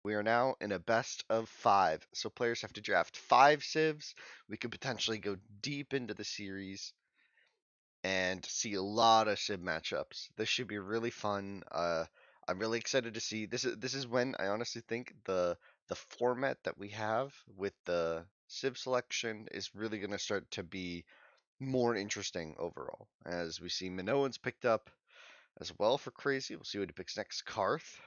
We are now in a best of 5, so players have to draft 5 civs. We could potentially go deep into the series and see a lot of civ matchups. This should be really fun. I'm really excited to see. This is when I honestly think the format that we have with the civ selection is really going to start to be more interesting overall. As we see Minoan's picked up as well for crazy. We'll see what he picks next. Karth.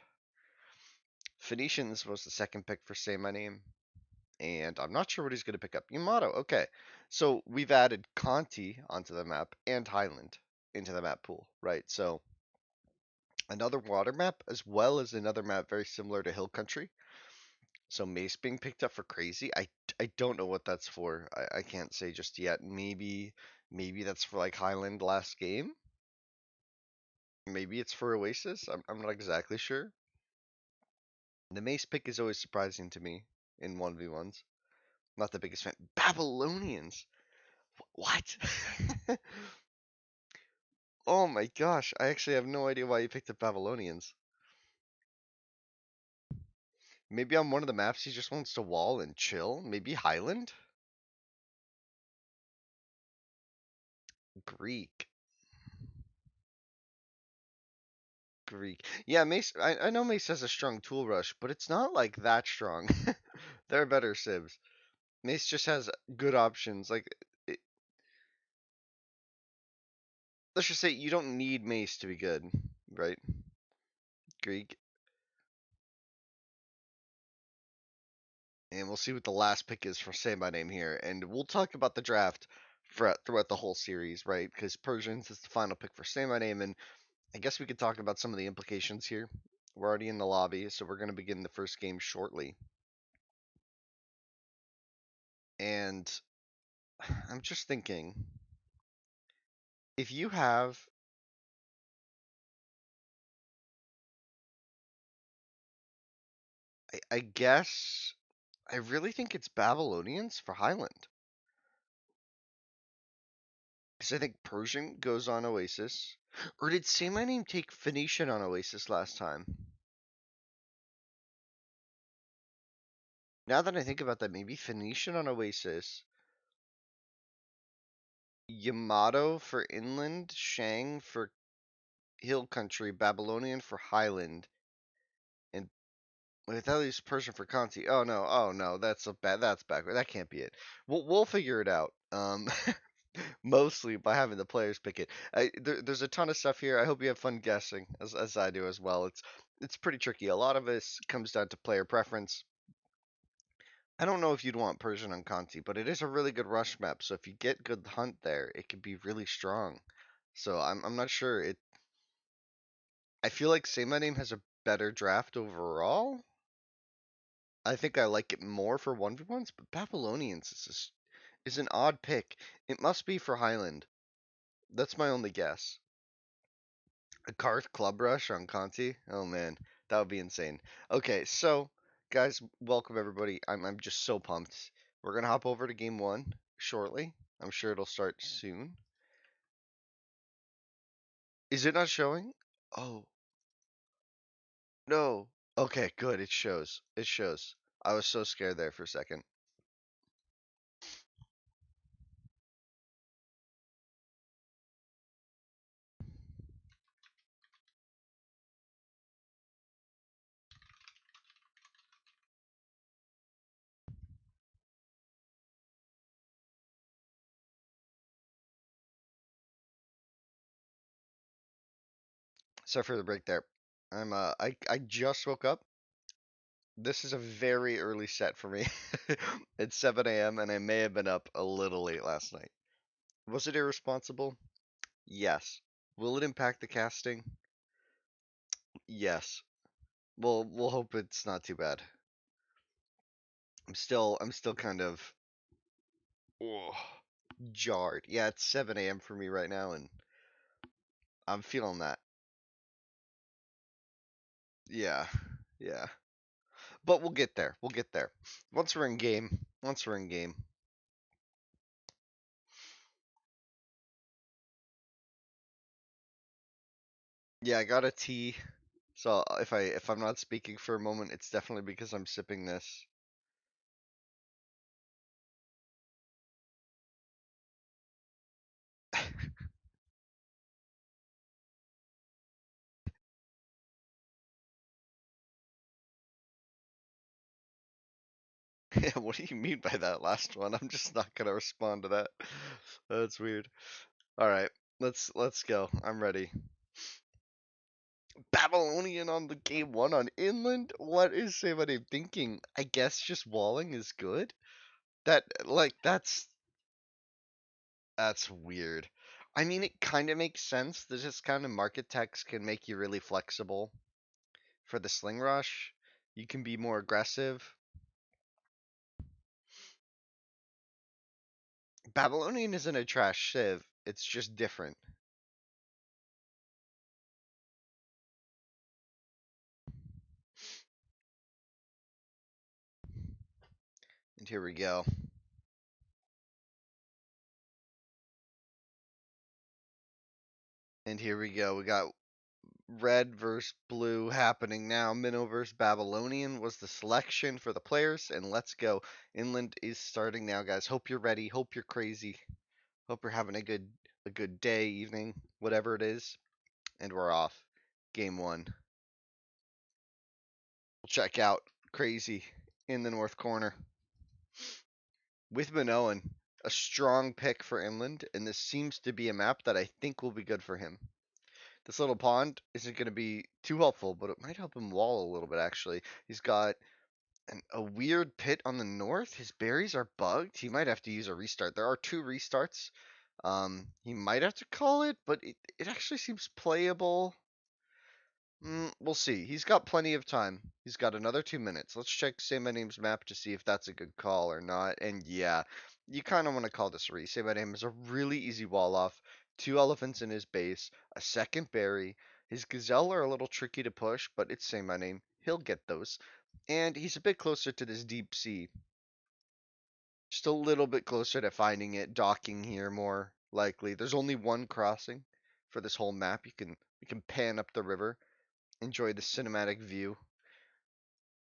Phoenicians was the second pick for SayMyName. And I'm not sure what he's going to pick up. Yamato, okay. So we've added Conti onto the map and Highland into the map pool, right? So another water map as well as another map very similar to Hill Country. So Mace being picked up for crazy. I don't know what that's for. I can't say just yet. Maybe that's for like Highland last game. Maybe it's for Oasis. I'm not exactly sure. The Mace pick is always surprising to me in 1v1s. Not the biggest fan. Babylonians. What? Oh my gosh, I actually have no idea why you picked up Babylonians. Maybe on one of the maps he just wants to wall and chill. Maybe Highland? Greek. Greek. Yeah, Mace. I know Mace has a strong tool rush, but it's not like that strong. There are better civs. Mace just has good options. Like, it, let's just say you don't need Mace to be good, right? Greek. And we'll see what the last pick is for SayMyName here, and we'll talk about the draft throughout the whole series, right? Because Persians is the final pick for SayMyName, and I guess we could talk about some of the implications here. We're already in the lobby, so we're going to begin the first game shortly. And I'm just thinking, if you have, I guess, I really think it's Babylonians for Highland. Because I think Persian goes on Oasis. Or did SayMyName take Phoenician on Oasis last time? Now that I think about that, maybe Phoenician on Oasis, Yamato for Inland, Shang for Hill Country, Babylonian for Highland, and wait, that leaves Persian for Conti. Oh no, that's backward. That can't be it. We'll figure it out. Mostly by having the players pick it. There's a ton of stuff here. I hope you have fun guessing, as I do as well. It's pretty tricky. A lot of this comes down to player preference. I don't know if you'd want Persian on Conti, but it is a really good rush map. So if you get good hunt there, it could be really strong. So I'm not sure. I feel like SayMyName has a better draft overall. I think I like it more for 1v1s, but Babylonians is an odd pick. It must be for Highland. That's my only guess. A Karth Club Rush on Conti? Oh man, that would be insane. Okay, so guys, welcome everybody. I'm just so pumped. We're gonna hop over to game one shortly. I'm sure it'll start soon. Is it not showing? Oh no. Okay, good. It shows. It shows. I was so scared there for a second. Sorry for the break there. I just woke up. This is a very early set for me. It's 7 a.m. and I may have been up a little late last night. Was it irresponsible? Yes. Will it impact the casting? Yes. We'll hope it's not too bad. I'm still kind of oh, jarred. Yeah, it's 7 a.m. for me right now and I'm feeling that. Yeah. Yeah. But we'll get there. We'll get there. Once we're in game. Once we're in game. Yeah, I got a T. So if I'm not speaking for a moment, it's definitely because I'm sipping this. Yeah, what do you mean by that last one? I'm just not gonna respond to that. That's weird. All right, let's go. I'm ready. Babylonian on the game one on inland. What is SayMyName thinking? I guess just walling is good. That's weird. I mean, it kind of makes sense. There's just kind of market text can make you really flexible for the sling rush. You can be more aggressive. Babylonian isn't a trash civ. It's just different. And here we go. And here we go. We got red versus blue happening now. Minnow versus Babylonian was the selection for the players. And let's go. Inland is starting now, guys. Hope you're ready. Hope you're crazy. Hope you're having a good day, evening, whatever it is. And we're off. Game one. We'll check out Crazy in the north corner with Minoan. A strong pick for Inland, and this seems to be a map that I think will be good for him. This little pond isn't going to be too helpful, but it might help him wall a little bit, actually. He's got a weird pit on the north. His berries are bugged. He might have to use a restart. There are two restarts. He might have to call it, but it actually seems playable. We'll see. He's got plenty of time. He's got another 2 minutes. Let's check Say My Name's map to see if that's a good call or not. And yeah, you kind of want to call this re. Say My Name is a really easy wall off. Two elephants in his base, a second berry. His gazelle are a little tricky to push, but it's Say My Name. He'll get those. And he's a bit closer to this deep sea. Just a little bit closer to finding it, docking here more likely. There's only one crossing for this whole map. You can pan up the river, enjoy the cinematic view.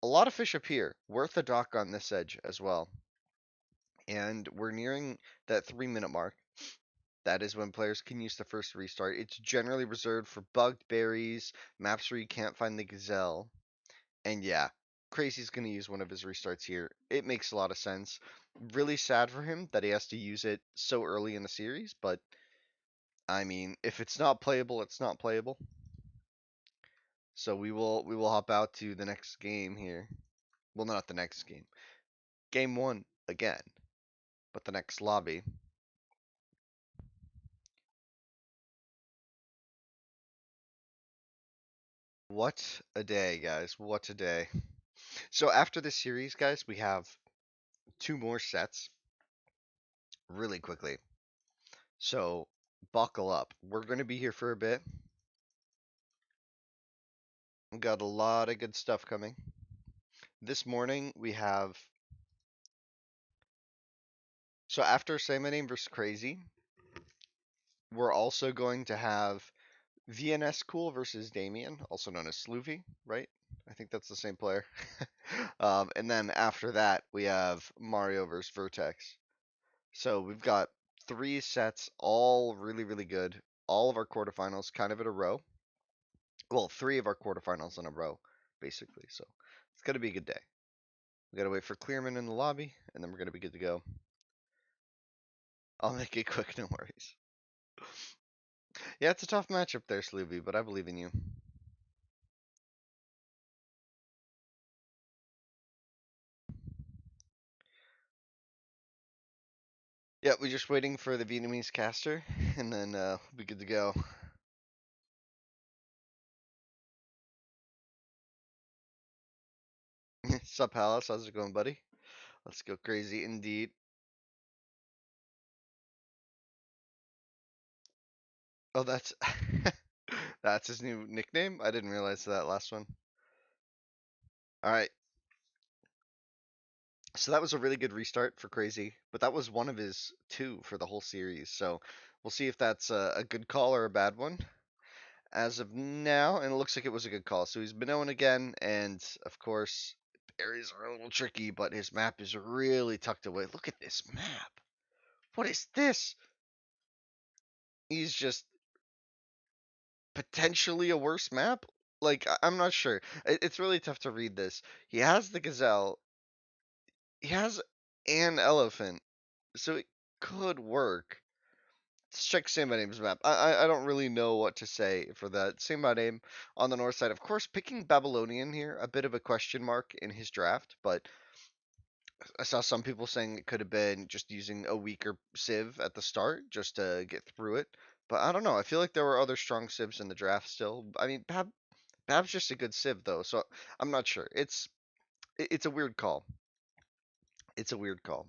A lot of fish appear. Worth a dock on this edge as well. And we're nearing that 3 minute mark. That is when players can use the first restart. It's generally reserved for bugged berries, maps where you can't find the gazelle. And yeah, Crazy's going to use one of his restarts here. It makes a lot of sense. Really sad for him that he has to use it so early in the series, but I mean, if it's not playable, it's not playable. So we will hop out to the next game here. Well, not the next game. Game one again, but the next lobby. What a day, guys. What a day. So after this series, guys, we have two more sets really quickly. So buckle up. We're going to be here for a bit. We've got a lot of good stuff coming. This morning we have. So after Say My Name versus Crazy, we're also going to have VNS Cool versus Damien, also known as Sloovy, right? I think that's the same player. And then after that, we have Mario versus Vertex. So we've got three sets, all really, really good. All of our quarterfinals kind of in a row. Well, three of our quarterfinals in a row, basically. So it's going to be a good day. We got to wait for Clearman in the lobby, and then we're going to be good to go. I'll make it quick, no worries. Yeah, it's a tough matchup there, Sloovy, but I believe in you. Yeah, we're just waiting for the Vietnamese caster, and then we'll be good to go. Sup, Palace? How's it going, buddy? Let's go crazy indeed. Oh, that's that's his new nickname. I didn't realize that last one. All right, so that was a really good restart for Crazy, but that was one of his two for the whole series. So we'll see if that's a good call or a bad one. as of now, and it looks like it was a good call. So he's Minoan again, and of course, areas are a little tricky, but his map is really tucked away. Look at this map. What is this? He's just potentially a worse map? Like, I'm not sure. It's really tough to read this. He has the gazelle, he has an elephant, so it could work. Let's check SayMyName's map. I don't really know what to say for that. SayMyName on the north side. Of course, picking Babylonian here, a bit of a question mark in his draft, but I saw some people saying it could have been just using a weaker Civ at the start just to get through it. But I don't know. I feel like there were other strong Civs in the draft still. I mean, Bab's just a good Civ though, so I'm not sure. It's a weird call. It's a weird call.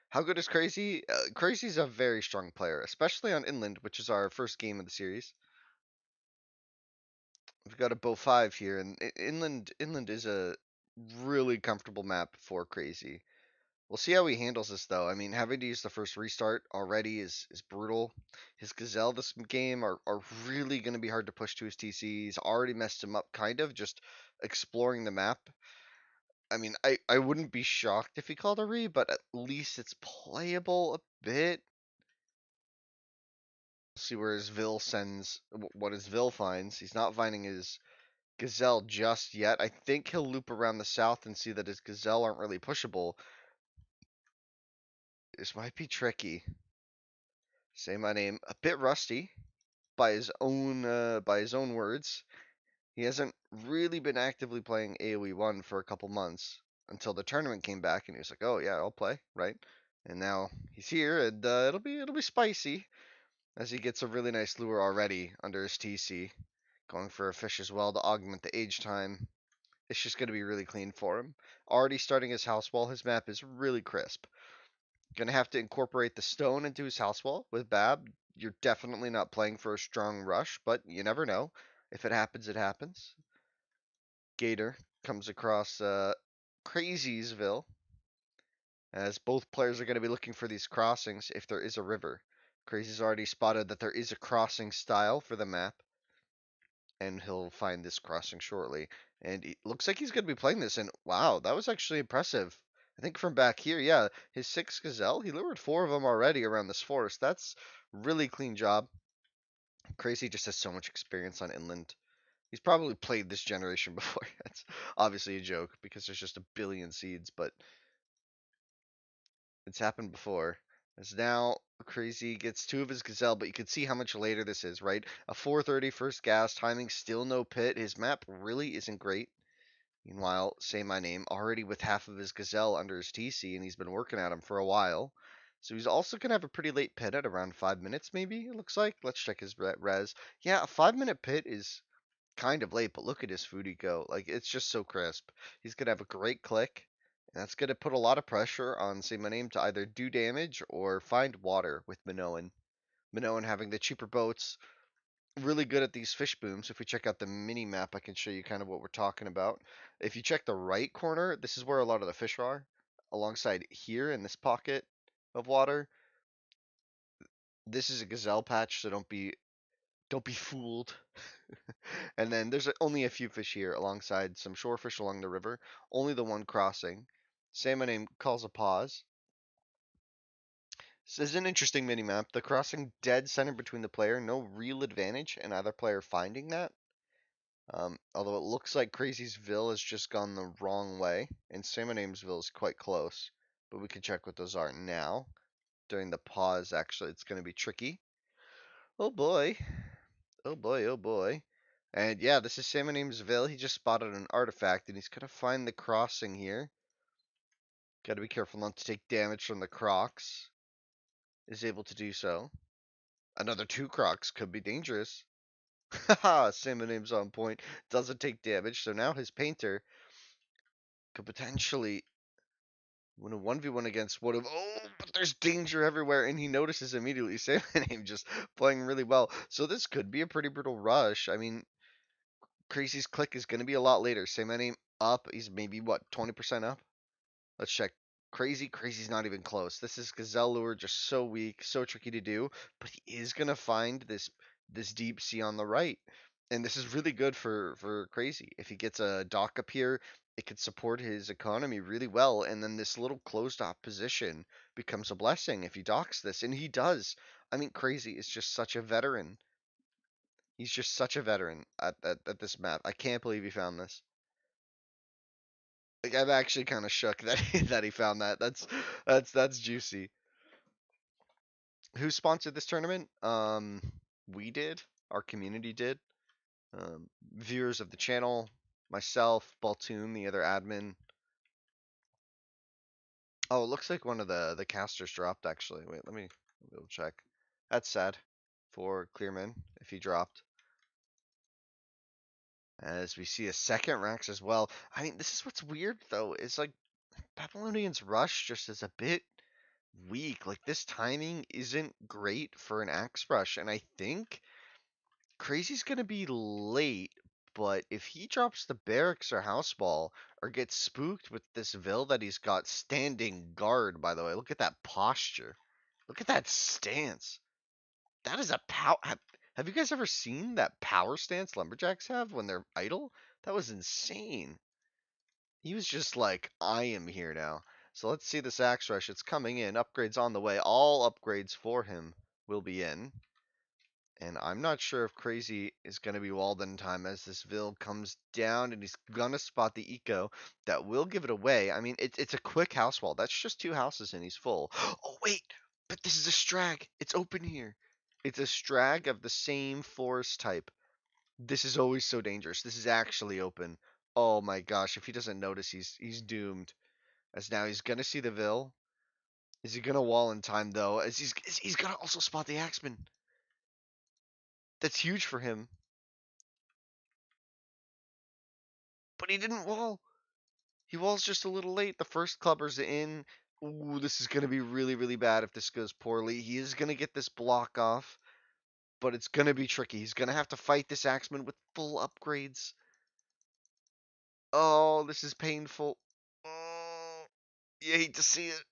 How good is Crazy? Crazy's a very strong player, especially on Inland, which is our first game of the series. We've got a Bo5 here, and Inland is a really comfortable map for Crazy. We'll see how he handles this though. I mean, having to use the first restart already is brutal. His Gazelle this game are really going to be hard to push to his TC. He's already messed him up kind of just exploring the map. I mean, I wouldn't be shocked if he called a re, but at least it's playable a bit. See where his Vil sends, what his Vil finds. He's not finding his Gazelle just yet. I think he'll loop around the south and see that his Gazelle aren't really pushable. This might be tricky. SayMyName, a bit rusty by his own words. He hasn't really been actively playing AoE 1 for a couple months until the tournament came back, and he was like, "Oh yeah, I'll play," right? And now he's here, and it'll be spicy as he gets a really nice lure already under his TC, going for a fish as well to augment the age time. It's just going to be really clean for him. Already starting his house wall, his map is really crisp. Gonna have to incorporate the stone into his house wall with Bab. You're definitely not playing for a strong rush, but you never know. If it happens, it happens. Gator comes across Craziesville, as both players are going to be looking for these crossings if there is a river. Crazy's already spotted that there is a crossing style for the map, and he'll find this crossing shortly. And it looks like he's going to be playing this, and wow, that was actually impressive. I think from back here, yeah, his 6 Gazelle, he lured 4 of them already around this forest. That's really clean job. Crazy just has so much experience on inland. He's probably played this generation before. That's obviously a joke because there's just a billion seeds, but it's happened before. As now Crazy gets 2 of his Gazelle, but you can see how much later this is, right? A 4:30 first gas timing, still no pit. His map really isn't great. Meanwhile, SayMyName already with half of his Gazelle under his TC, and he's been working at him for a while. So he's also going to have a pretty late pit at around 5 minutes, maybe, it looks like. Let's check his res. Yeah, a 5-minute pit is kind of late, but look at his food eco. Like, it's just so crisp. He's going to have a great click, and that's going to put a lot of pressure on SayMyName to either do damage or find water with Minoan. Minoan having the cheaper boats, really good at these fish booms. If we check out the mini map, I can show you kind of what we're talking about. If you check the right corner, this is where a lot of the fish are. Alongside here in this pocket of water, this is a gazelle patch, so don't be fooled. And then there's only a few fish here alongside some shore fish along the river. Only the one crossing. SayMyName calls a pause. This is an interesting mini map. The crossing dead center between the player. No real advantage in either player finding that. Although it looks like Crazy's Ville has just gone the wrong way, and SayMyName's Ville is quite close. But we can check what those are now. During the pause, actually, it's going to be tricky. Oh boy. Oh boy, oh boy. And yeah, this is SayMyName's Ville. He just spotted an artifact, and he's going to find the crossing here. Got to be careful not to take damage from the crocs. Is able to do so. Another 2 crocs could be dangerous. Haha, SayMyName's on point. Doesn't take damage, so now his painter could potentially win a 1v1 against one of. Oh, but there's danger everywhere, and he notices immediately. SayMyName just playing really well. So this could be a pretty brutal rush. I mean, Crazy's click is going to be a lot later. SayMyName up. He's maybe, what, 20% up? Let's check. Crazy's not even close. This is Gazelle Lure, just so weak, so tricky to do. But he is going to find this this deep sea on the right. And this is really good for Crazy. If he gets a dock up here, it could support his economy really well. And then this little closed off position becomes a blessing if he docks this. And he does. I mean, Crazy is just such a veteran. He's just such a veteran at this map. I can't believe he found this. Like, I'm actually kind of shook that that he found that. That's juicy. Who sponsored this tournament? We did. Our community did. Viewers of the channel, myself, Baltoon, the other admin. Oh, it looks like one of the casters dropped actually. Wait, let me go check. That's sad for Clearman if he dropped. As we see a second Rax as well. I mean, this is what's weird though. Is like Babylonian's rush just is a bit weak. Like this timing isn't great for an axe rush, and I think Crazy's gonna be late. But if he drops the barracks or house ball or gets spooked with this Vil that he's got standing guard, by the way, look at that posture. Look at that stance. That is a power. Have you guys ever seen that power stance lumberjacks have when they're idle? That was insane. He was just like, I am here now. So let's see this axe rush. It's coming in. Upgrades on the way. All upgrades for him will be in. And I'm not sure if Crazy is going to be walled in time as this Vil comes down and he's going to spot the eco that will give it away. I mean, it's a quick house wall. That's just two houses and he's full. Oh, wait, but this is a strag. It's open here. It's a strag of the same forest type. This is always so dangerous. This is actually open. Oh my gosh, if he doesn't notice, he's doomed. As now he's going to see the Vil. Is he going to wall in time, though? As he's going to also spot the Axeman. That's huge for him. But he didn't wall. He walls just a little late. The first clubber's in. Ooh, this is going to be really, really bad if this goes poorly. He is going to get this block off, but it's going to be tricky. He's going to have to fight this Axeman with full upgrades. Oh, this is painful. Oh, you hate to see it.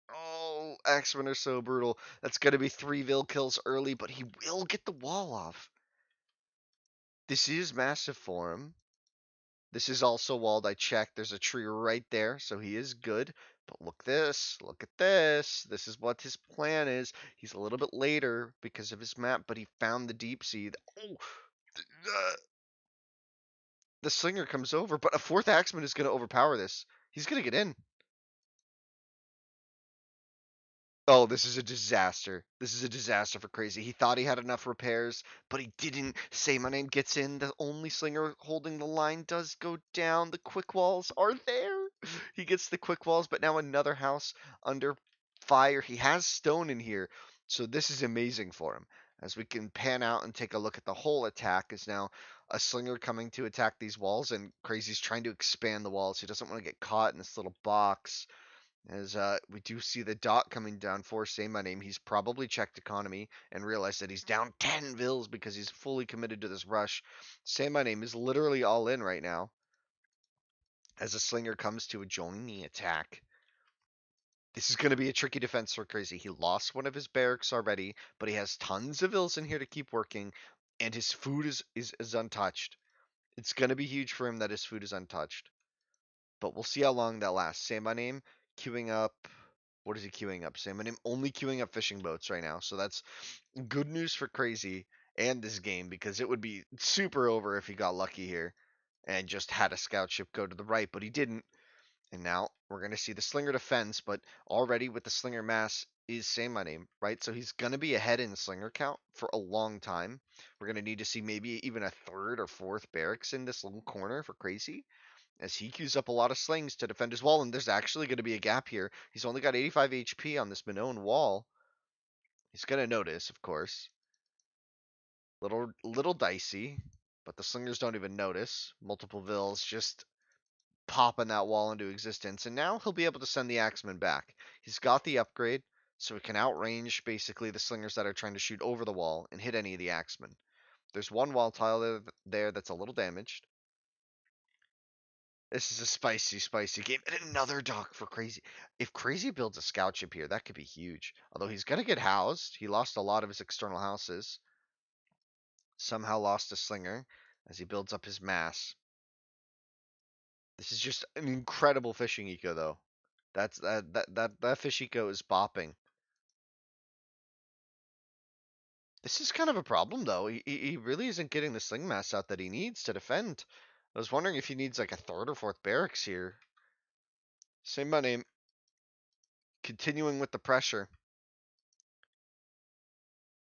Oh, Axemen are so brutal. That's going to be 3 Vil kills early, but he will get the wall off. This is massive for him. This is also walled. I checked. There's a tree right there, so he is good. But look this. Look at this. This is what his plan is. He's a little bit later because of his map, but he found the deep sea. Oh, the slinger comes over, but a fourth axeman is going to overpower this. He's going to get in. Oh, this is a disaster. This is a disaster for Crazy. He thought he had enough repairs, but he didn't. SayMyName gets in. The only slinger holding the line does go down. The quick walls are there. He gets the quick walls, but now another house under fire. He has stone in here, so this is amazing for him. As we can pan out and take a look at the whole attack, is now a slinger coming to attack these walls, and Crazy's trying to expand the walls. He doesn't want to get caught in this little box. As we do see the dot coming down for SayMyName, he's probably checked economy and realized that he's down 10 Vils because he's fully committed to this rush. SayMyName is literally all in right now as a slinger comes to join the attack. This is going to be a tricky defense for Crazy. He lost one of his barracks already, but he has tons of Vils in here to keep working, and his food is untouched. It's going to be huge for him that his food is untouched. But we'll see how long that lasts. SayMyName queuing up. What is he queuing up? SayMyName only queuing up fishing boats right now. So that's good news for Crazy and this game because it would be super over if he got lucky here and just had a scout ship go to the right, but he didn't. And now we're going to see the slinger defense, but already with the slinger mass is SayMyName, right? So he's going to be ahead in slinger count for a long time. We're going to need to see maybe even a third or fourth barracks in this little corner for Crazy as he queues up a lot of slings to defend his wall, and there's actually going to be a gap here. He's only got 85 HP on this Minone wall. He's going to notice, of course. Little dicey, but the slingers don't even notice. Multiple Vils just popping that wall into existence, and now he'll be able to send the Axeman back. He's got the upgrade, so he can outrange basically the slingers that are trying to shoot over the wall and hit any of the Axemen. There's one wall tile there that's a little damaged. This is a spicy, spicy game. And another dock for Crazy. If Crazy builds a scout ship here, that could be huge. Although he's going to get housed. He lost a lot of his external houses. Somehow lost a slinger as he builds up his mass. This is just an incredible fishing eco, though. That fish eco is bopping. This is kind of a problem, though. He really isn't getting the sling mass out that he needs to defend. I was wondering if he needs like a third or fourth barracks here. SayMyName, continuing with the pressure.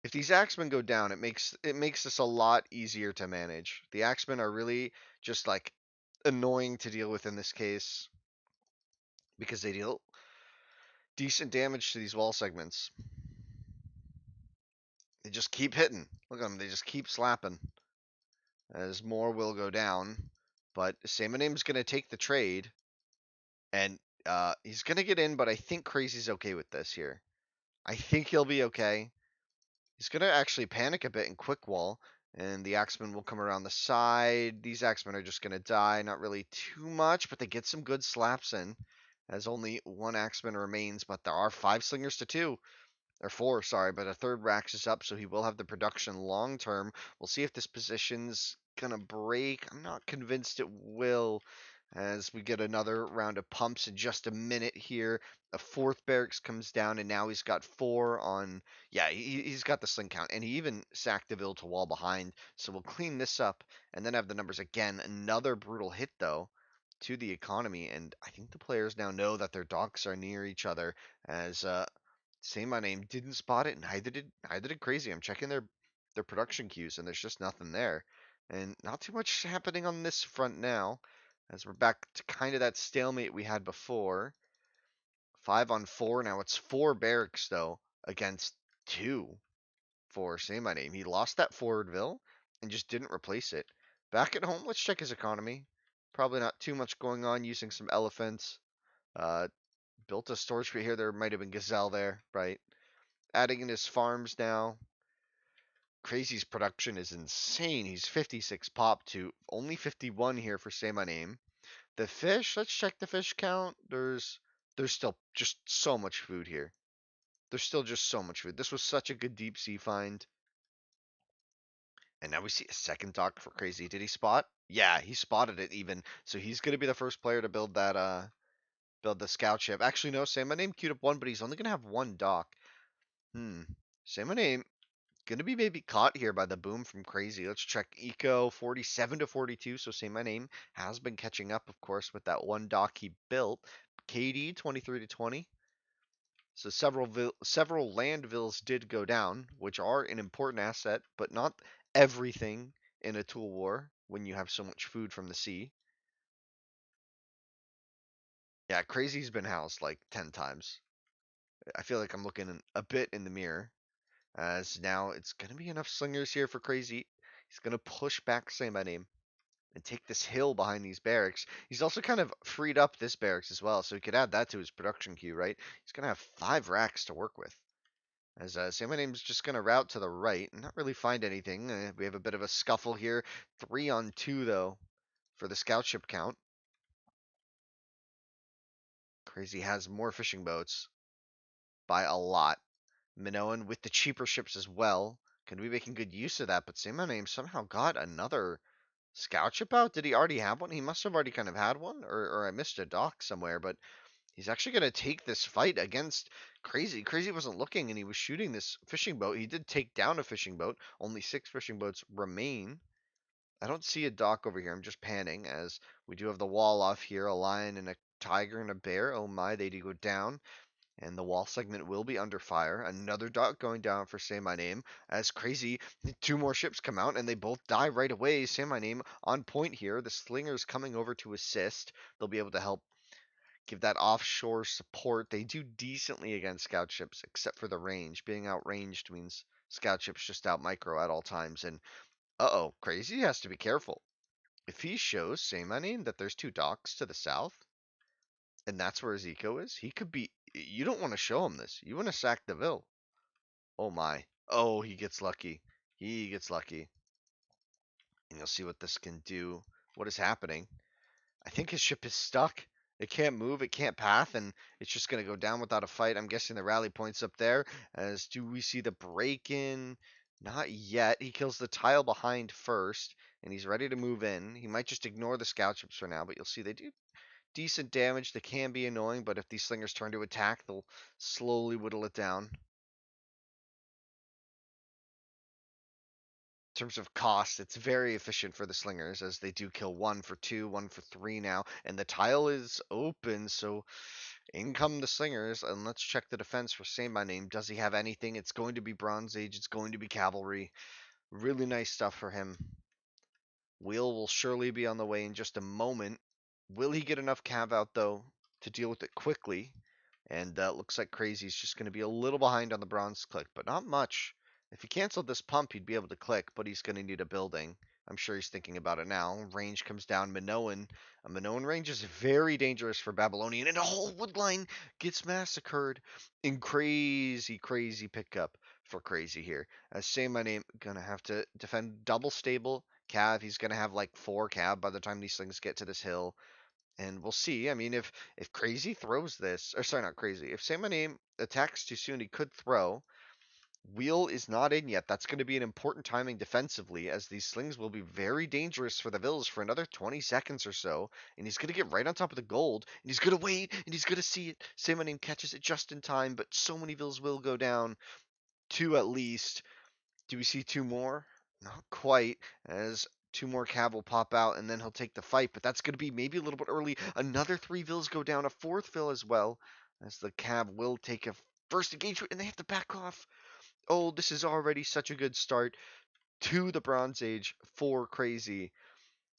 If these axemen go down, it makes this a lot easier to manage. The axemen are really just like annoying to deal with in this case because they deal decent damage to these wall segments. They just keep hitting. Look at them. They just keep slapping. As more will go down. But SayMyName's going to take the trade. And he's going to get in, but I think Crazy's okay with this here. I think he'll be okay. He's going to actually panic a bit and quick wall. And the axemen will come around the side. These axemen are just going to die. Not really too much, but they get some good slaps in. As only one axeman remains, but there are 5 slingers to 2. Or 4, sorry, but a third Rax is up, so he will have the production long term. We'll see if this position's gonna break. I'm not convinced it will, as we get another round of pumps in just a minute here. A 4th barracks comes down, and now he's got 4 on. Yeah, he's got the sling count, and he even sacked the Ville to wall behind. So we'll clean this up, and then have the numbers again. Another brutal hit, though, to the economy, and I think the players now know that their docks are near each other, as SayMyName didn't spot it, neither did Crazy. I'm checking their production queues, and there's just nothing there, and not too much happening on this front now, as we're back to kind of that stalemate we had before. 5 on 4 now. It's 4 barracks though against 2 for SayMyName. He lost that forwardville and just didn't replace it. Back at home, let's check his economy. Probably not too much going on. Using some elephants. Uh, built a storage tree here. There might have been gazelle there, right? Adding in his farms now. Crazy's production is insane. He's 56 pop to only 51 here for SayMyName. The fish, let's check the fish count. There's still just so much food here. There's still just so much food. This was such a good deep sea find. And now we see a second dock for Crazy. Did he spot? Yeah, he spotted it even. So he's gonna be the first player to build that build the scout ship. Actually no, SayMyName queued up 1, but he's only gonna have 1 dock. SayMyName gonna be maybe caught here by the boom from Crazy. Let's check Eco 47 to 42. So SayMyName has been catching up, of course, with that 1 dock he built. KD 23 to 20. So several land vills did go down, which are an important asset, but not everything in a tool war when you have so much food from the sea. Yeah, Crazy's been housed like 10 times. I feel like I'm looking a bit in the mirror. As now it's going to be enough slingers here for Crazy. He's going to push back SayMyName and take this hill behind these barracks. He's also kind of freed up this barracks as well, so he could add that to his production queue, right? He's going to have 5 racks to work with. As SayMyName's just going to route to the right and not really find anything. We have a bit of a scuffle here. 3 on 2, though, for the scout ship count. Crazy has more fishing boats by a lot. Minoan with the cheaper ships as well. Can be making good use of that, but SayMyName somehow got another scout ship out. Did he already have one? He must have already kind of had one, or I missed a dock somewhere, but he's actually going to take this fight against Crazy. Crazy wasn't looking, and he was shooting this fishing boat. He did take down a fishing boat. Only 6 fishing boats remain. I don't see a dock over here. I'm just panning, as we do have the wall off here. A lion and a tiger and a bear. Oh my, they do go down. And the wall segment will be under fire. Another dot going down for SayMyName. As Crazy, 2 more ships come out and they both die right away. SayMyName on point here. The Slinger's coming over to assist. They'll be able to help give that offshore support. They do decently against scout ships, except for the range. Being outranged means scout ships just out micro at all times. And uh-oh, Crazy has to be careful. If he shows SayMyName that there's 2 docks to the south, and that's where his eco is, he could be. You don't want to show him this. You want to sack the Ville. Oh my. Oh, he gets lucky. He gets lucky. And you'll see what this can do. What is happening? I think his ship is stuck. It can't move, it can't path, and it's just going to go down without a fight. I'm guessing the rally point's up there. As do we see the break in? Not yet. He kills the tile behind first, and he's ready to move in. He might just ignore the scout ships for now, but you'll see they do decent damage. They can be annoying, but if these slingers turn to attack, they'll slowly whittle it down. In terms of cost, it's very efficient for the slingers as they do kill one for two, one for three now, and the tile is open, so in come the slingers. And let's check the defense for SayMyName. Does he have anything? It's going to be Bronze Age, it's going to be Cavalry. Really nice stuff for him. Wheel will surely be on the way in just a moment. Will he get enough cav out, though, to deal with it quickly? And looks like Crazy's just going to be a little behind on the bronze click, but not much. If he canceled this pump, he'd be able to click, but he's going to need a building. I'm sure he's thinking about it now. Range comes down. Minoan. A Minoan range is very dangerous for Babylonian, and a whole wood line gets massacred in crazy, crazy pickup for Crazy here. As SayMyName, going to have to defend double stable. Cav, he's going to have like 4 cav by the time these things get to this hill. And we'll see. I mean, if Crazy throws this, or sorry, not Crazy. If SayMyName attacks too soon, he could throw. Wheel is not in yet. That's going to be an important timing defensively, as these slings will be very dangerous for the Vills for another 20 seconds or so. And he's going to get right on top of the gold, and he's going to wait, and he's going to see it. SayMyName catches it just in time, but so many Vills will go down. 2 at least. Do we see 2 more? Not quite, as 2 more cav will pop out, and then he'll take the fight, but that's going to be maybe a little bit early. Another 3 vills go down, a 4th vill as well, as the cav will take a first engagement, and they have to back off. Oh, this is already such a good start to the Bronze Age for Crazy.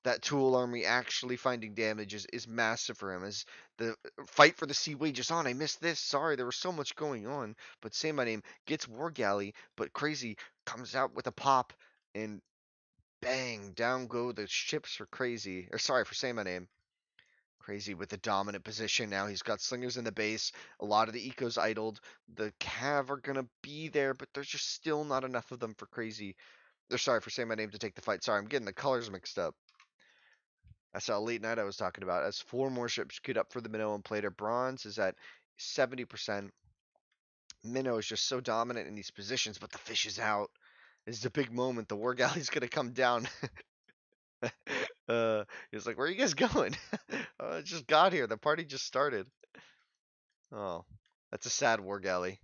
That Tool Army actually finding damage is massive for him. As the fight for the sea wages on. I missed this. Sorry, there was so much going on. But SayMyName gets War Galley, but Crazy comes out with a pop, and bang, down go the ships for Crazy. Or sorry, for SayMyName. Crazy with the dominant position now. He's got slingers in the base. A lot of the ecos idled. The cav are gonna be there, but there's just still not enough of them for Crazy. Or sorry, for SayMyName to take the fight. Sorry, I'm getting the colors mixed up. That's how late night I was talking about. As 4 more ships queued up for the Minnow and Plater. Bronze is at 70%. Minnow is just so dominant in these positions, but the fish is out. This is a big moment. The War Galley's going to come down. He's like, where are you guys going? I just got here. The party just started. Oh, that's a sad War Galley.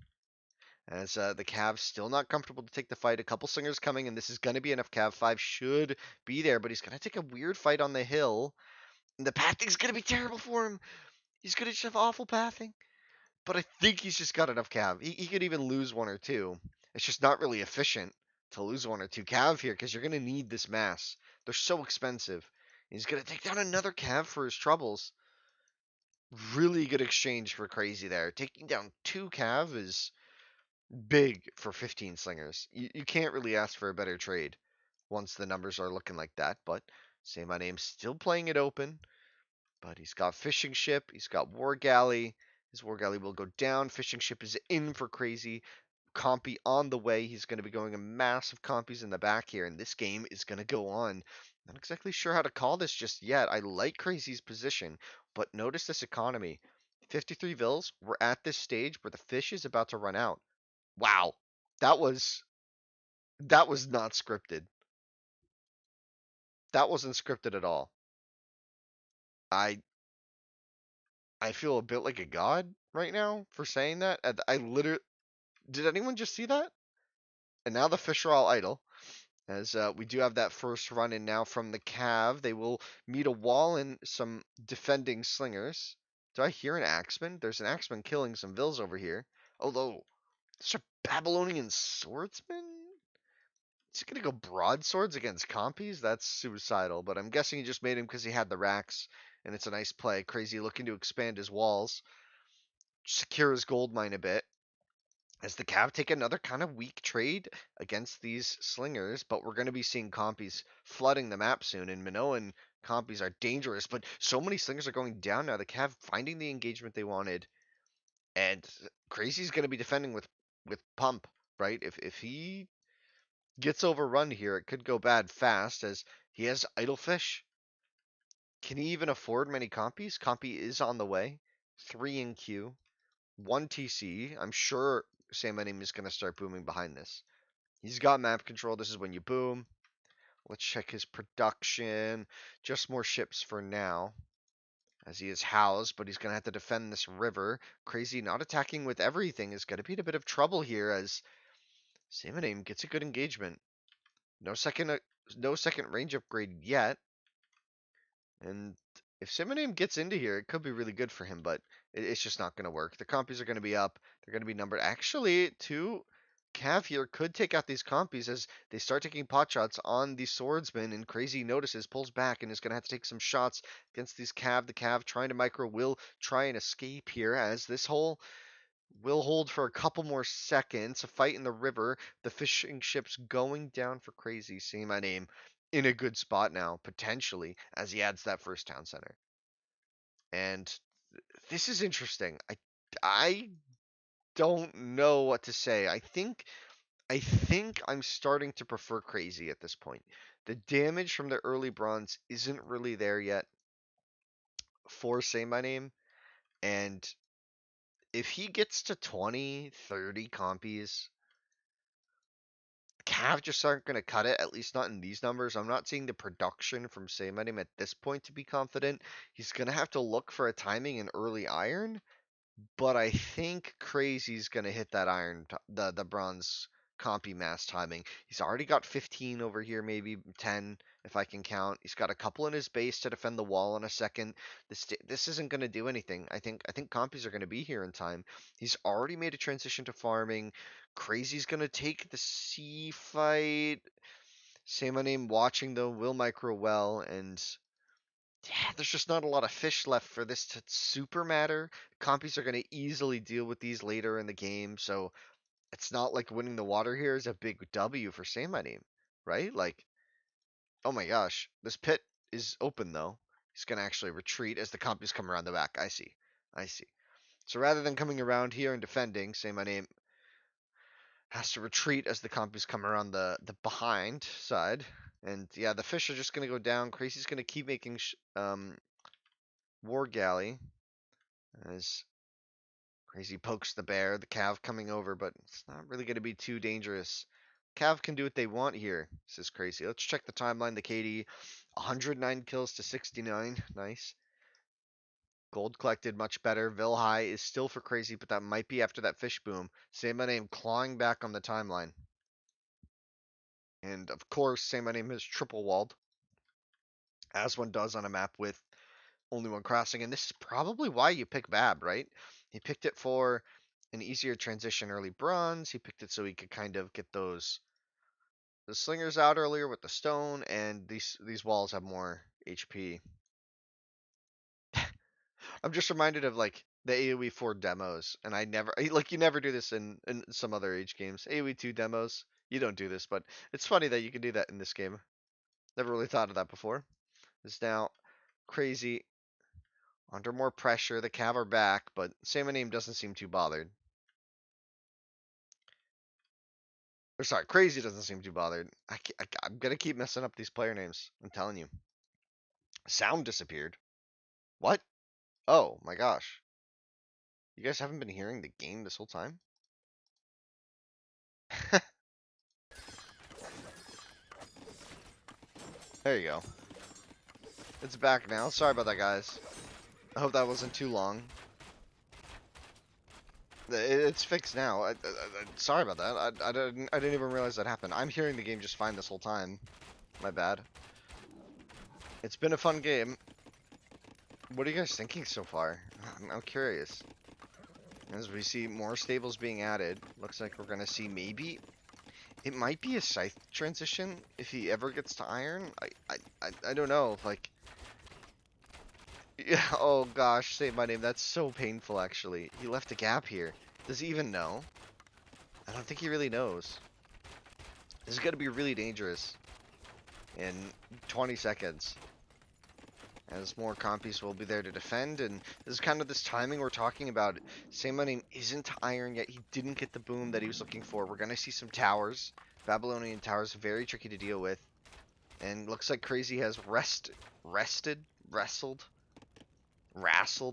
As the Cavs still not comfortable to take the fight. A couple slingers coming, and this is going to be enough. Cav 5 should be there, but he's going to take a weird fight on the hill. And the pathing's going to be terrible for him. He's going to just have awful pathing. But I think he's just got enough cav. He could even lose 1 or 2. It's just not really efficient to lose 1 or 2 cav here, because you're going to need this mass. They're so expensive. He's going to take down another cav for his troubles. Really good exchange for Crazy there. Taking down 2 cav is big for 15 slingers. You can't really ask for a better trade once the numbers are looking like that. But SayMyName still playing it open. But he's got fishing ship. He's got war galley. His war galley will go down. Fishing ship is in for Crazy. Compy on the way. He's going to be going a massive compies in the back here, and this game is going to go on. Not exactly sure how to call this just yet. I like Crazy's position, but notice this economy. 53 vills. We're at this stage where the fish is about to run out. Wow, that was not scripted. That wasn't scripted at all. I I feel a bit like a god right now for saying that. I literally did anyone just see that? And now the fish are all idle. As we do have that first run in now from the Cav. They will meet a wall and some defending slingers. Do I hear an axeman? There's an axeman killing some vills over here. Although, there's a Babylonian swordsman? Is he gonna go broadswords against compies? That's suicidal, but I'm guessing he just made him because he had the racks, and it's a nice play. Crazy looking to expand his walls, secure his gold mine a bit. As the Cav take another kind of weak trade against these slingers, but we're going to be seeing compies flooding the map soon, and Minoan compies are dangerous, but so many slingers are going down now. The Cav finding the engagement they wanted, and Crazy's going to be defending with pump, right? If he gets overrun here, it could go bad fast, as he has idle fish. Can he even afford many compies? Compy is on the way. 3 in queue. 1 TC. I'm sure SayMyName is going to start booming behind this. He's got map control. This is when you boom. Let's check his production. Just more ships for now, as he is housed, but he's going to have to defend this river. Crazy not attacking with everything is going to be in a bit of trouble here, as SayMyName gets a good engagement. No second range upgrade yet. And if SayMyName gets into here, it could be really good for him, but it's just not going to work. The compies are going to be up. They're going to be numbered. Actually, Cav here could take out these compies as they start taking pot shots on the swordsman, and Crazy notices, pulls back, and is going to have to take some shots against these Cav. The Cav trying to micro will try and escape here, as this hole will hold for a couple more seconds. A fight in the river. The fishing ship's going down for Crazy. SayMyName in a good spot now, potentially, as he adds that first town center. And this is interesting. I don't know what to say. I think I'm starting to prefer Crazy at this point. The damage from the early bronze isn't really there yet for SayMyName, and if he gets to 20, 30 compies, Cav just aren't going to cut it, at least not in these numbers. I'm not seeing the production from SayMyName at this point to be confident. He's going to have to look for a timing in early iron, but I think Crazy's going to hit that iron, the bronze compy mass timing. He's already got 15 over here, maybe 10 if I can count. He's got a couple in his base to defend the wall in a second. This isn't going to do anything. I think compies are going to be here in time. He's already made a transition to farming. Crazy's going to take the sea fight. SayMyName watching though, will micro well, and yeah, there's just not a lot of fish left for this to super matter. Compies are going to easily deal with these later in the game, so it's not like winning the water here is a big W for SayMyName, right? Like, oh my gosh, this pit is open though. He's going to actually retreat as the compies come around the back. I see. I see. So rather than coming around here and defending, SayMyName has to retreat as the compies come around the behind side. And yeah, the fish are just going to go down. Crazy's going to keep making War Galley as Crazy pokes the bear, the Cav coming over, but it's not really going to be too dangerous. Cav can do what they want here, says Crazy. Let's check the timeline. The KD, 109 kills to 69. Nice. Gold collected much better. Vilhai is still for Crazy, but that might be after that fish boom. SayMyName clawing back on the timeline. And of course, SayMyName is triple walled, as one does on a map with only one crossing. And this is probably why you pick Bab, right? He picked it for an easier transition early bronze. He picked it so he could kind of get the slingers out earlier with the stone, and these walls have more HP. I'm just reminded of like the AoE 4 demos, and you never do this in some other Age games. AoE 2 demos, you don't do this, but it's funny that you can do that in this game. Never really thought of that before. It's now Crazy under more pressure. The Cav are back, but SayMyName doesn't seem too bothered. Or sorry, Crazy doesn't seem too bothered. I'm gonna keep messing up these player names. I'm telling you. Sound disappeared. What? Oh my gosh. You guys haven't been hearing the game this whole time? There you go. It's back now. Sorry about that, guys. I hope that wasn't too long. It's fixed now. Sorry about that. I didn't even realize that happened. I'm hearing the game just fine this whole time. My bad. It's been a fun game. What are you guys thinking so far? I'm curious. As we see more stables being added, looks like we're gonna see maybe it might be a scythe transition if he ever gets to iron. I don't know. Like, yeah. Oh gosh, SayMyName. That's so painful. Actually, he left a gap here. Does he even know? I don't think he really knows. This is gonna be really dangerous in 20 seconds. As more compies will be there to defend, and this is kind of this timing we're talking about. SayMyName isn't iron yet. He didn't get the boom that he was looking for. We're gonna see some towers. Babylonian towers, very tricky to deal with. And looks like Crazy has wrestled.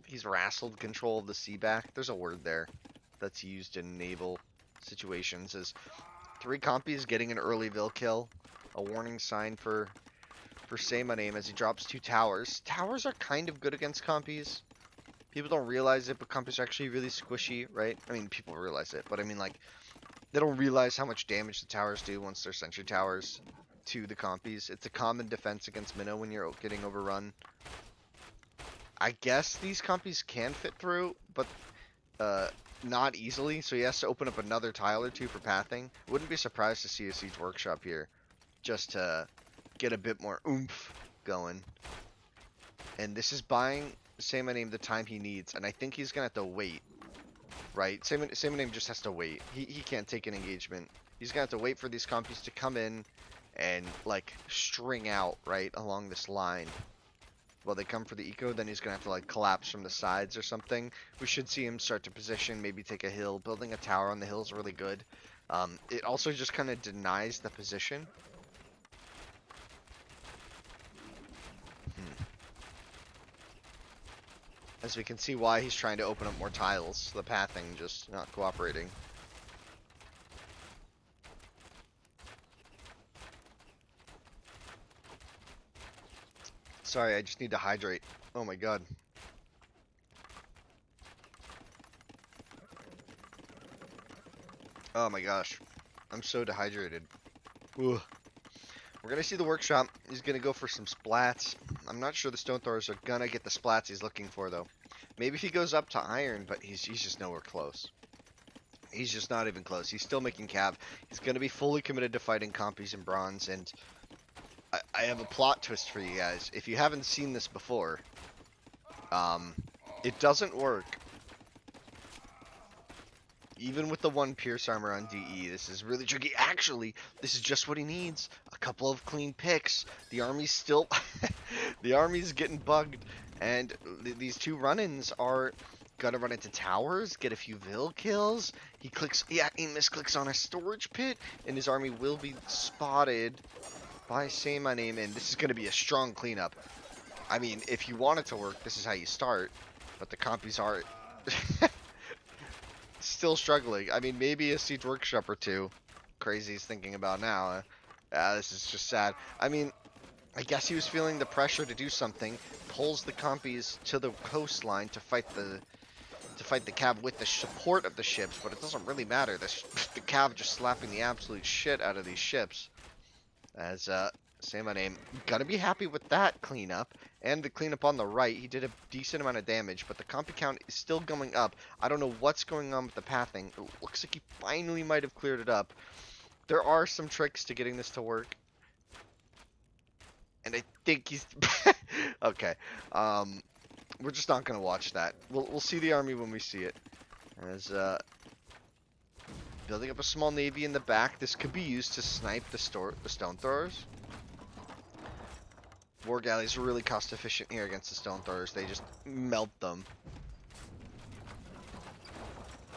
He's wrestled control of the sea back. There's a word there that's used in naval situations as 3 compies getting an early Vil kill. A warning sign for SayMyName as he drops 2 towers. Towers are kind of good against compies. People don't realize it, but compies are actually really squishy, right? I mean, people realize it, but I mean, like, they don't realize how much damage the towers do once they're sentry towers to the compies. It's a common defense against minnow when you're getting overrun. I guess these compies can fit through, but not easily, so he has to open up another tile or 2 for pathing. Wouldn't be surprised to see a Siege Workshop here, just to get a bit more oomph going. And this is buying SayMyName the time he needs, and I think he's gonna have to wait. Right? SayMyName just has to wait. He can't take an engagement. He's gonna have to wait for these compies to come in and like string out right along this line. While they come for the eco, then he's gonna have to like collapse from the sides or something. We should see him start to position, maybe take a hill. Building a tower on the hill is really good. It also just kind of denies the position. As we can see why he's trying to open up more tiles. The pathing just not cooperating. Sorry, I just need to hydrate. Oh my god. Oh my gosh. I'm so dehydrated. Ugh. We're gonna see the workshop. He's gonna go for some splats. I'm not sure the stone throwers are gonna get the splats he's looking for though. Maybe if he goes up to iron, but he's just nowhere close. He's just not even close. He's still making cav. He's gonna be fully committed to fighting compies in bronze, and I have a plot twist for you guys. If you haven't seen this before, it doesn't work. Even with the 1 pierce armor on DE, this is really tricky. Actually, this is just what he needs. A couple of clean picks. The army's still... the army's getting bugged. And these 2 run-ins are gonna run into towers, get a few Vil kills. He misclicks on a storage pit, and his army will be spotted by SayMyName, and this is gonna be a strong cleanup. I mean, if you want it to work, this is how you start. But the compies are... still struggling. I mean, maybe a Siege Workshop or 2. Crazy's thinking about now. This is just sad. I mean, I guess he was feeling the pressure to do something. Pulls the compies to the coastline to fight the cav with the support of the ships, but it doesn't really matter. The cav just slapping the absolute shit out of these ships. As SayMyName gonna be happy with that cleanup. And the cleanup on the right, he did a decent amount of damage, but the compy count is still going up. I don't know what's going on with the pathing. It looks like he finally might have cleared it up. There are some tricks to getting this to work. And I think he's... okay. We're just not going to watch that. We'll see the army when we see it. As, building up a small navy in the back. This could be used to snipe the stone throwers. War galleys are really cost efficient here against the stone throwers. They just melt them.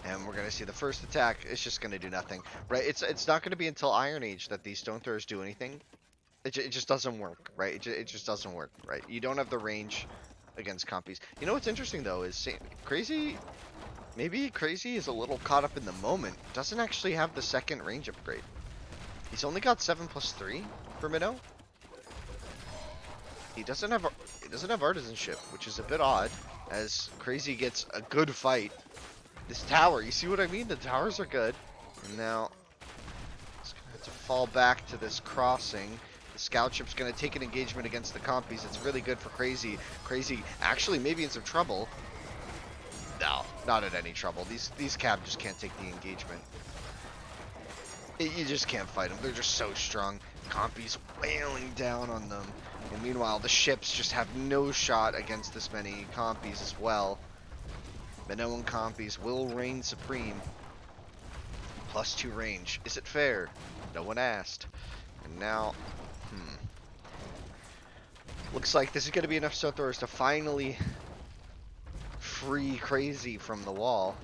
And we're going to see the first attack. It's just going to do nothing. Right? It's not going to be until Iron Age that these stone throwers do anything. It just doesn't work, right? It just doesn't work, right? You don't have the range against compies. You know what's interesting, though, is Crazy... Maybe Crazy is a little caught up in the moment. Doesn't actually have the second range upgrade. He's only got 7+3 for Minnow. He doesn't have artisanship, which is a bit odd, as Crazy gets a good fight. This tower, you see what I mean? The towers are good. And now it's gonna have to fall back to this crossing. The scout ship's gonna take an engagement against the compies. It's really good for Crazy. Crazy actually maybe in some trouble. No, not in any trouble. These cab just can't take the engagement. You just can't fight them. They're just so strong. Compies wailing down on them. And meanwhile, the ships just have no shot against this many compies as well. Minoan compies will reign supreme. +2 range. Is it fair? No one asked. And now, looks like this is going to be enough stone throwers to finally free Crazy from the wall,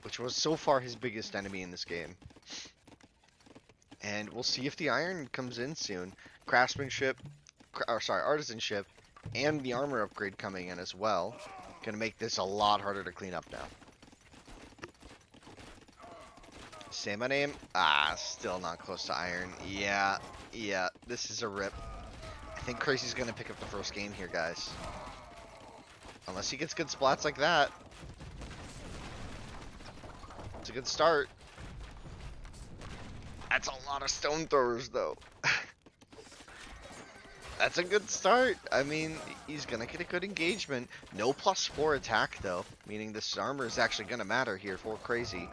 which was so far his biggest enemy in this game. And we'll see if the iron comes in soon. Craftsmanship, artisanship, and the armor upgrade coming in as well. Gonna make this a lot harder to clean up now. Say my name. Ah, still not close to iron. Yeah, yeah, this is a rip. I think Crazy's gonna pick up the first game here, guys. Unless he gets good splats like that. It's a good start. That's a lot of stone throwers, though. That's a good start. I mean, he's gonna get a good engagement. No +4 attack, though, meaning this armor is actually gonna matter here for Crazy.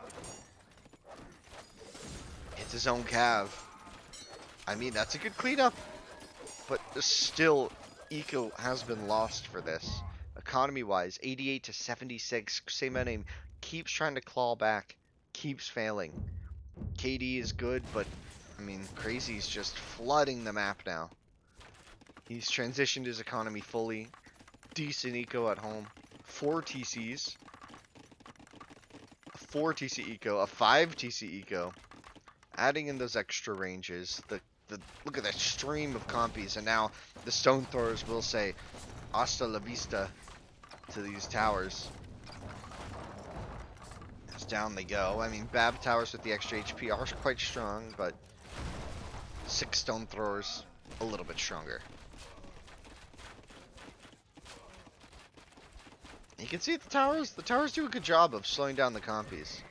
It's his own cav. I mean, that's a good cleanup, but still, eco has been lost for this. Economy-wise, 88 to 76. SayMyName keeps trying to claw back, keeps failing. KD is good, but I mean, Crazy's just flooding the map now. He's transitioned his economy fully. Decent eco at home. 4 TCs. A 4 TC eco. A 5 TC eco. Adding in those extra ranges. The look at that stream of compies. And now the stone throwers will say hasta la vista to these towers. As down they go. I mean, Bab towers with the extra HP are quite strong, but 6 stone throwers a little bit stronger. You can see the towers do a good job of slowing down the compies.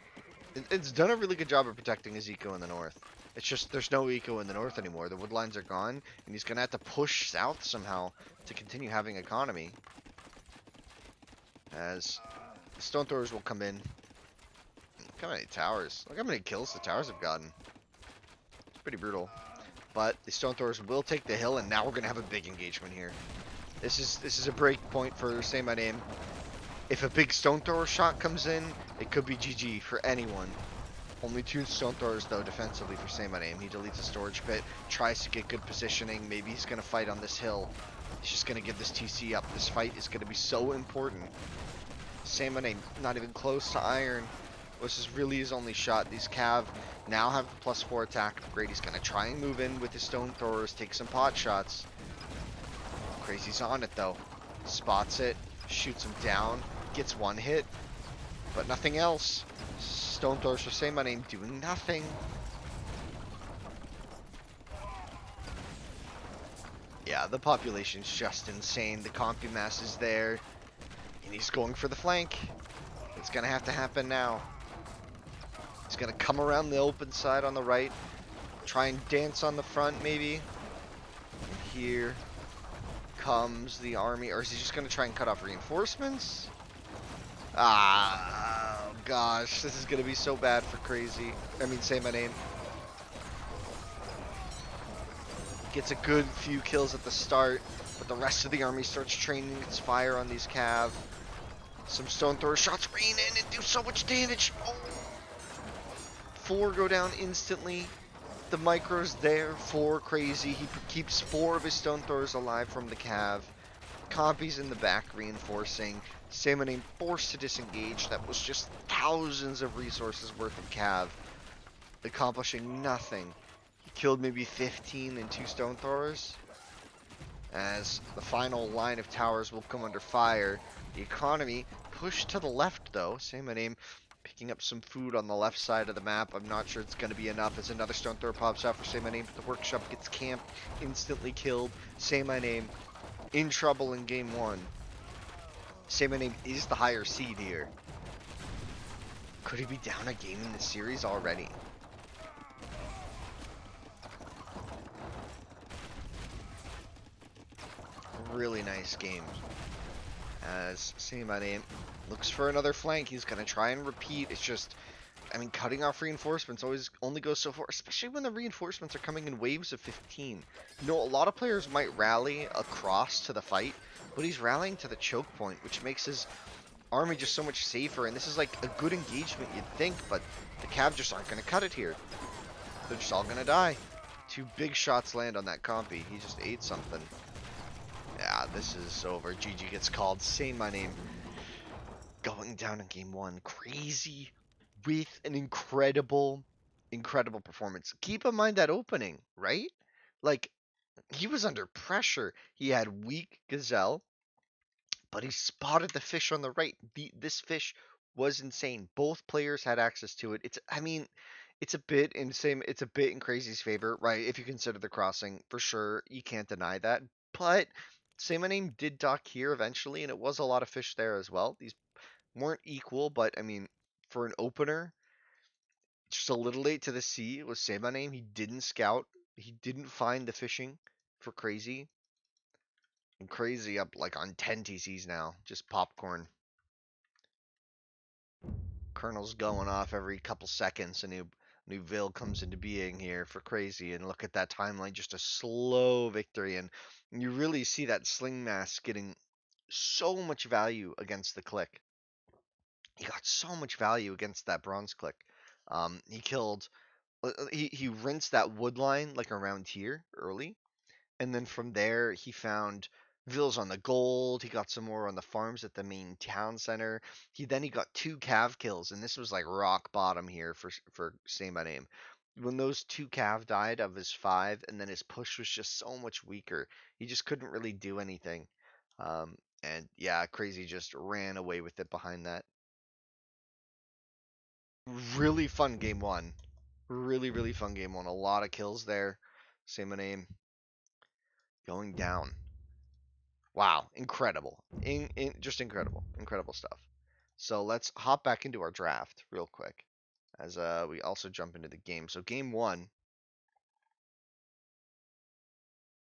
It's done a really good job of protecting his eco in the north. It's just there's no eco in the north anymore. The wood lines are gone, and he's going to have to push south somehow to continue having economy. As the stone throwers will come in. Look how many towers. Look how many kills the towers have gotten. It's pretty brutal. But the stone throwers will take the hill, and now we're going to have a big engagement here. This is a break point for SayMyName. If a big stone thrower shot comes in, it could be GG for anyone. Only 2 stone throwers though defensively for SayMyName. He deletes a storage pit, tries to get good positioning. Maybe he's going to fight on this hill. He's just going to give this TC up. This fight is going to be so important. SayMyName not even close to iron. This is really his only shot. These cav now have the +4 attack upgrade. He's going to try and move in with his stone throwers, take some pot shots. Crazy's on it though. Spots it, shoots him down, gets 1 hit, but nothing else. Stone throwers for SayMyName doing nothing. Yeah, the population's just insane. The compy mass is there, and he's going for the flank. It's gonna have to happen now. He's gonna come around the open side on the right, try and dance on the front maybe. And here comes the army, or is he just gonna try and cut off reinforcements? Ah, oh gosh, this is gonna be so bad for Crazy. I mean, SayMyName. Gets a good few kills at the start, but the rest of the army starts training its fire on these cav. Some stone thrower shots rain in and do so much damage. Oh. 4 go down instantly. The micro's there for Crazy. He keeps 4 of his stone throwers alive from the cav. Compies in the back reinforcing. SayMyName forced to disengage. That was just thousands of resources worth of cav, accomplishing nothing. He killed maybe 15 and 2 stone throwers. As the final line of towers will come under fire. The economy pushed to the left though. SayMyName picking up some food on the left side of the map. I'm not sure it's going to be enough as another stone thrower pops out for SayMyName. The workshop gets camped, instantly killed. SayMyName in trouble in game 1. SayMyName is the higher seed here. Could he be down a game in this series already? Really nice game. As SayMyName looks for another flank, he's going to try and repeat. It's just, I mean, cutting off reinforcements always only goes so far, especially when the reinforcements are coming in waves of 15. You know, a lot of players might rally across to the fight, but he's rallying to the choke point, which makes his army just so much safer. And this is like a good engagement, you'd think, but the cav just aren't going to cut it here. They're just all going to die. 2 big shots land on that compy. He just ate something. Yeah, this is over. GG gets called. SayMyName going down in game 1. Crazy with an incredible performance. Keep in mind that opening, right? Like, he was under pressure. He had weak Gazelle, but he spotted the fish on the right. This fish was insane. Both players had access to it. I mean, It's a bit in same. It's a bit in Crazy's favor, right? If you consider the crossing, for sure, you can't deny that. But Say My Name did dock here eventually, and it was a lot of fish there as well. These weren't equal, but I mean, for an opener, just a little late to the sea was Say My Name. He didn't scout. He didn't find the fishing for Crazy. And Crazy up like on 10 TCs now, just popcorn. Kernel's going off every couple seconds. A new Vil comes into being here for Crazy, and look at that timeline, just a slow victory, and you really see that Sling Mask getting so much value against the click. He got so much value against that bronze click. He killed. He rinsed that wood line like around here early, and then from there he found Vills on the gold. He got some more on the farms at the main town center. He got two cav kills, and this was like rock bottom here for Say My Name. When those two cav died of his five, and then his push was just so much weaker. He just couldn't really do anything. And yeah, Crazy just ran away with it behind that. Really fun game one. Really fun game one. A lot of kills there. Say My Name going down. Wow, incredible. Just incredible stuff. So let's hop back into our draft real quick as we also jump into the game. So game one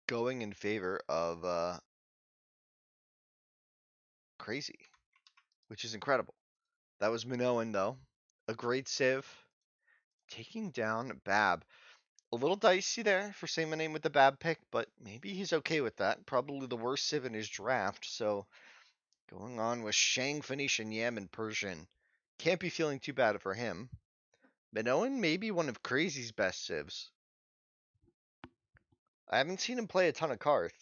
going in favor of Crazy, which is incredible. That was Minoan though. A great civ. Taking down Bab. A little dicey there for Say My Name with the Bab pick, but maybe he's okay with that. Probably the worst civ in his draft, so going on with Shang, Phoenician, Yam, and Persian. Can't be feeling too bad for him. Minoan may be one of Crazy's best civs. I haven't seen him play a ton of Karth.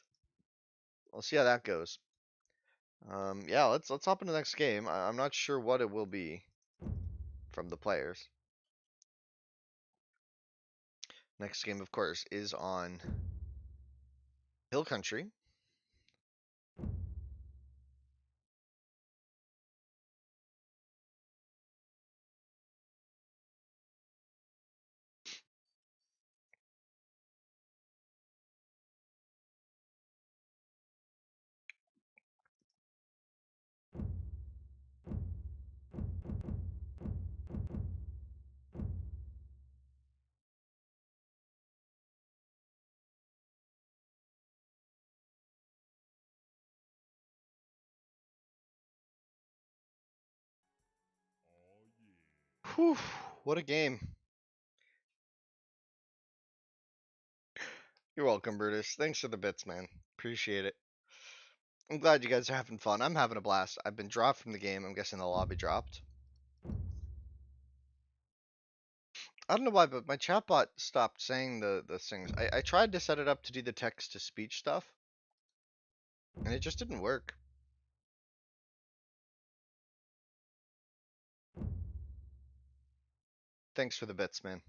We'll see how that goes. Yeah, let's hop into the next game. I'm not sure what it will be from the players. Next game, of course, is on Hill Country. Whew, what a game. You're welcome, Brutus. Thanks for the bits, man. Appreciate it. I'm glad you guys are having fun. I'm having a blast. I've been dropped from the game. I'm guessing the lobby dropped. I don't know why, but my chatbot stopped saying the things. I tried to set it up to do the text to speech stuff, and it just didn't work. Thanks for the bits, man.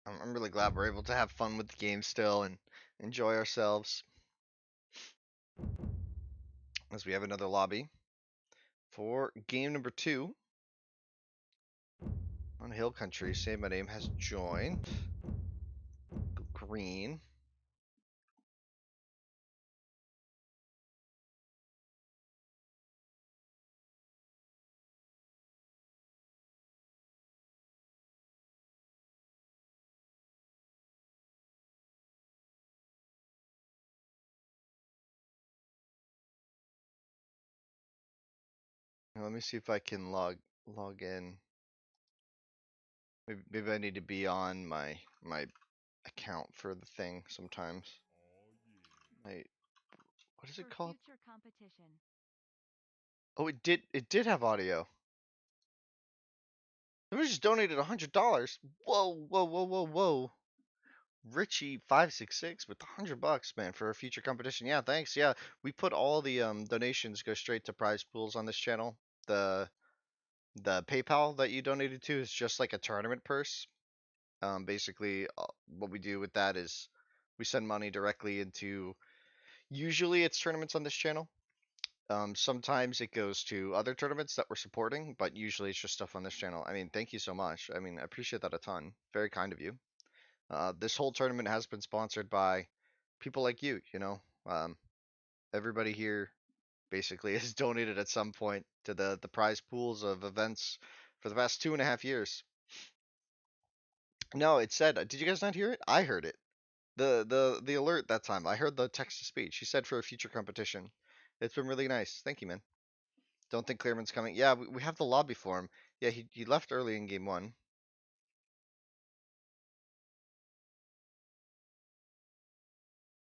I'm really glad we're able to have fun with the game still and enjoy ourselves. As we have another lobby for game number 2 on Hill Country. Say My Name has joined. Go green. Now, let me see if I can log in. Maybe I need to be on my account for the thing sometimes. My, what is it called? Oh, it did have audio. Somebody just donated $100. Whoa. Richie566 with $100, man, for a future competition. Yeah, thanks. Yeah, we put all the donations go straight to prize pools on this channel. The PayPal that you donated to is just like a tournament purse. Basically, what we do with that is we send money directly into. Usually, it's tournaments on this channel. Sometimes it goes to other tournaments that we're supporting, but usually it's just stuff on this channel. I mean, thank you so much. I mean, I appreciate that a ton. Very kind of you. This whole tournament has been sponsored by people like you, you know. Everybody here basically has donated at some point to the prize pools of events for the past 2.5 years. No, it said, did you guys not hear it? I heard it. The alert that time. I heard the text to speech. He said for a future competition. It's been really nice. Thank you, man. Don't think Clearman's coming. Yeah, we have the lobby for him. Yeah, he left early in game one.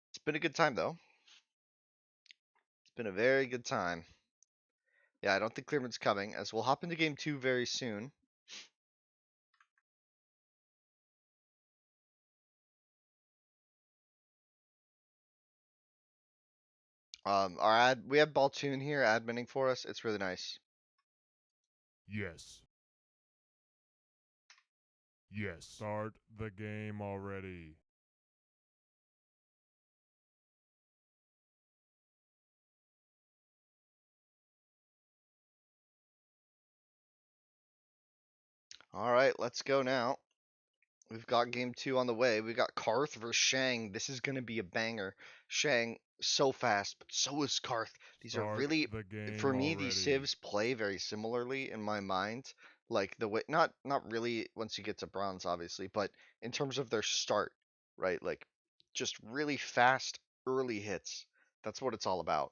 It's been a good time though. It's been a very good time. Yeah, I don't think Clearman's coming, as we'll hop into game two very soon. We have Baltoon here adminning for us. It's really nice. Yes. Yes. Start the game already. All right, let's go now. We've got game two on the way. We got Karth versus Shang. This is gonna be a banger. Shang so fast, but so is Karth. These are Start really, the game for me, these already. civs play very similarly in my mind. Like the way, not really once you get to bronze, obviously, but in terms of their start, right? Like just really fast early hits. That's what it's all about.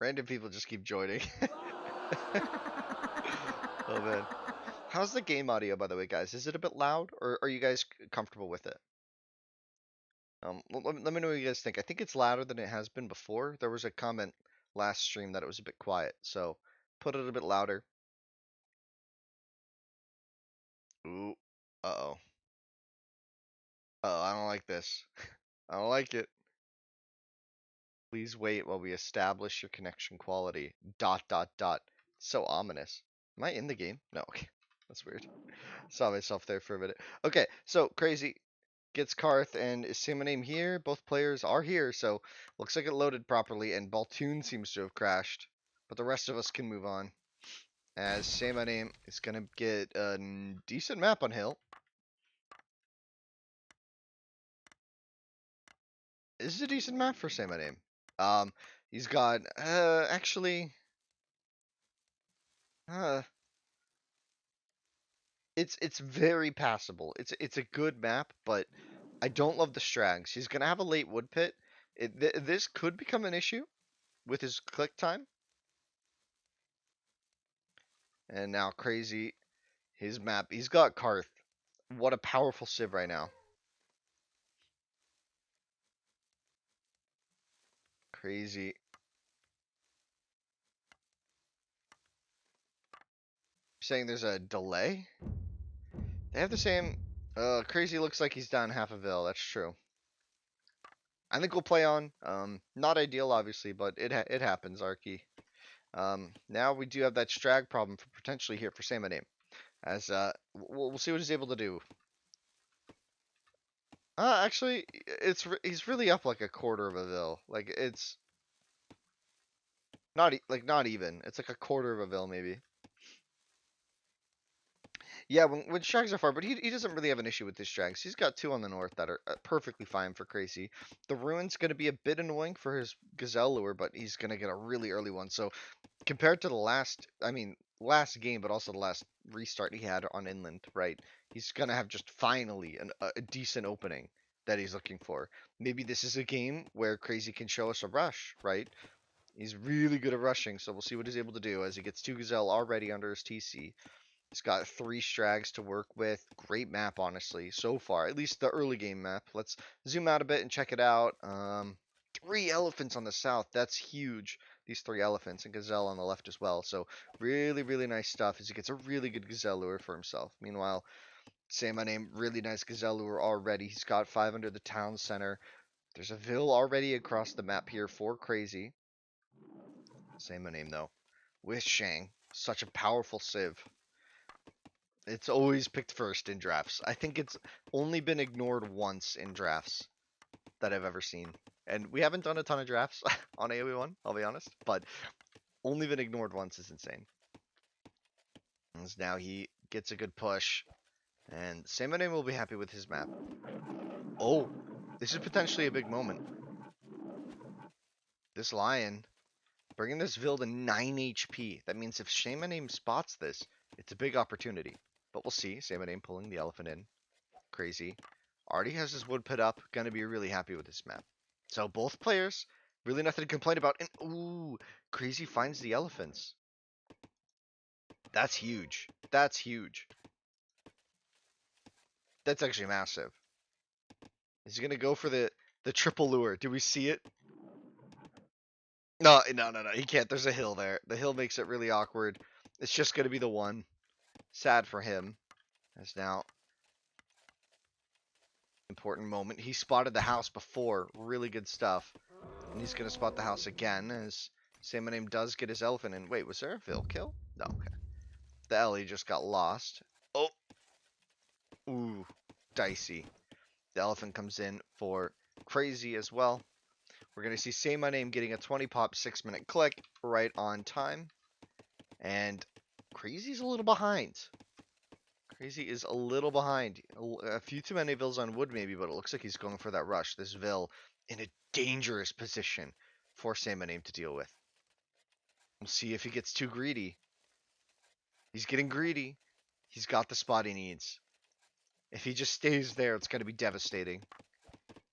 Random people just keep joining. Oh man. How's the game audio, by the way, guys? Is it a bit loud, or are you guys comfortable with it? Let me know what you guys think. I think it's louder than it has been before. There was a comment last stream that it was a bit quiet, so put it a bit louder. Ooh, uh-oh. Uh-oh, I don't like this. I don't like it. Please wait while we establish your connection quality. Dot, dot, dot. So ominous. Am I in the game? No, okay. That's weird. Saw myself there for a minute. Okay, so crazy. Gets Karth and is SayMyName here? Both players are here, so looks like it loaded properly, and Baltoon seems to have crashed. But the rest of us can move on. As SayMyName is gonna get a decent map on Hill. This is a decent map for SayMyName. Um, he's got actually uh it's very passable. It's a good map, but I don't love the strags. He's gonna have a late wood pit. This could become an issue with his click time. And now crazy his map. He's got Karth. What a powerful civ right now. Crazy. Saying there's a delay? They have the same. Crazy looks like he's down half a Vil. That's true. I think we'll play on. Not ideal, obviously, but it happens, Arky. Now we do have that strag problem for potentially here for SayMyName. As we'll see what he's able to do. Actually, he's really up like a quarter of a Vil. Like it's not even. It's like a quarter of a Vil maybe. Yeah, when Strags are far, but he doesn't really have an issue with his Strags. He's got two on the north that are perfectly fine for Crazy. The Ruin's going to be a bit annoying for his Gazelle lure, but he's going to get a really early one. So compared to the last game, but also the last restart he had on Inland, right? He's going to have just finally a decent opening that he's looking for. Maybe this is a game where Crazy can show us a rush, right? He's really good at rushing, so we'll see what he's able to do as he gets two Gazelle already under his TC. He's got three strags to work with. Great map, honestly, so far. At least the early game map. Let's zoom out a bit and check it out. Three elephants on the south. That's huge. These three elephants and gazelle on the left as well. So really, really nice stuff as he gets a really good gazelle lure for himself. Meanwhile, SayMyName, really nice gazelle lure already. He's got five under the town center. There's a Vil already across the map here for Crazy. SayMyName, though, with Shang. Such a powerful civ. It's always picked first in drafts. I think it's only been ignored once in drafts. that I've ever seen. And we haven't done a ton of drafts on AoE1, I'll be honest, but only been ignored once is insane. As now he gets a good push, and SayMyName will be happy with his map. Oh, this is potentially a big moment. This Lion, bringing this Vil to 9 HP. That means if SayMyName spots this, it's a big opportunity. But we'll see. SayMyName pulling the elephant in. Crazy. Already has his wood put up. Gonna be really happy with this map. So both players, really nothing to complain about. And ooh, Crazy finds the elephants. That's huge. That's huge. That's actually massive. Is he gonna go for the triple lure? Do we see it? No. He can't. There's a hill there. The hill makes it really awkward. It's just gonna be the one. Sad for him. As now, important moment. He spotted the house before. Really good stuff. And he's gonna spot the house again as SayMyName does get his elephant in. Wait, was there a Vil kill? No, okay. The Ellie just got lost. Oh! Ooh, dicey. The elephant comes in for Crazy as well. We're going to see SayMyName getting a 20 pop 6-minute click right on time. And Crazy's a little behind. Crazy is a little behind. A few too many Vils on wood maybe, but it looks like he's going for that rush. This Vil in a dangerous position for SayMyName to deal with. We'll see if he gets too greedy. He's getting greedy. He's got the spot he needs. If he just stays there, it's going to be devastating.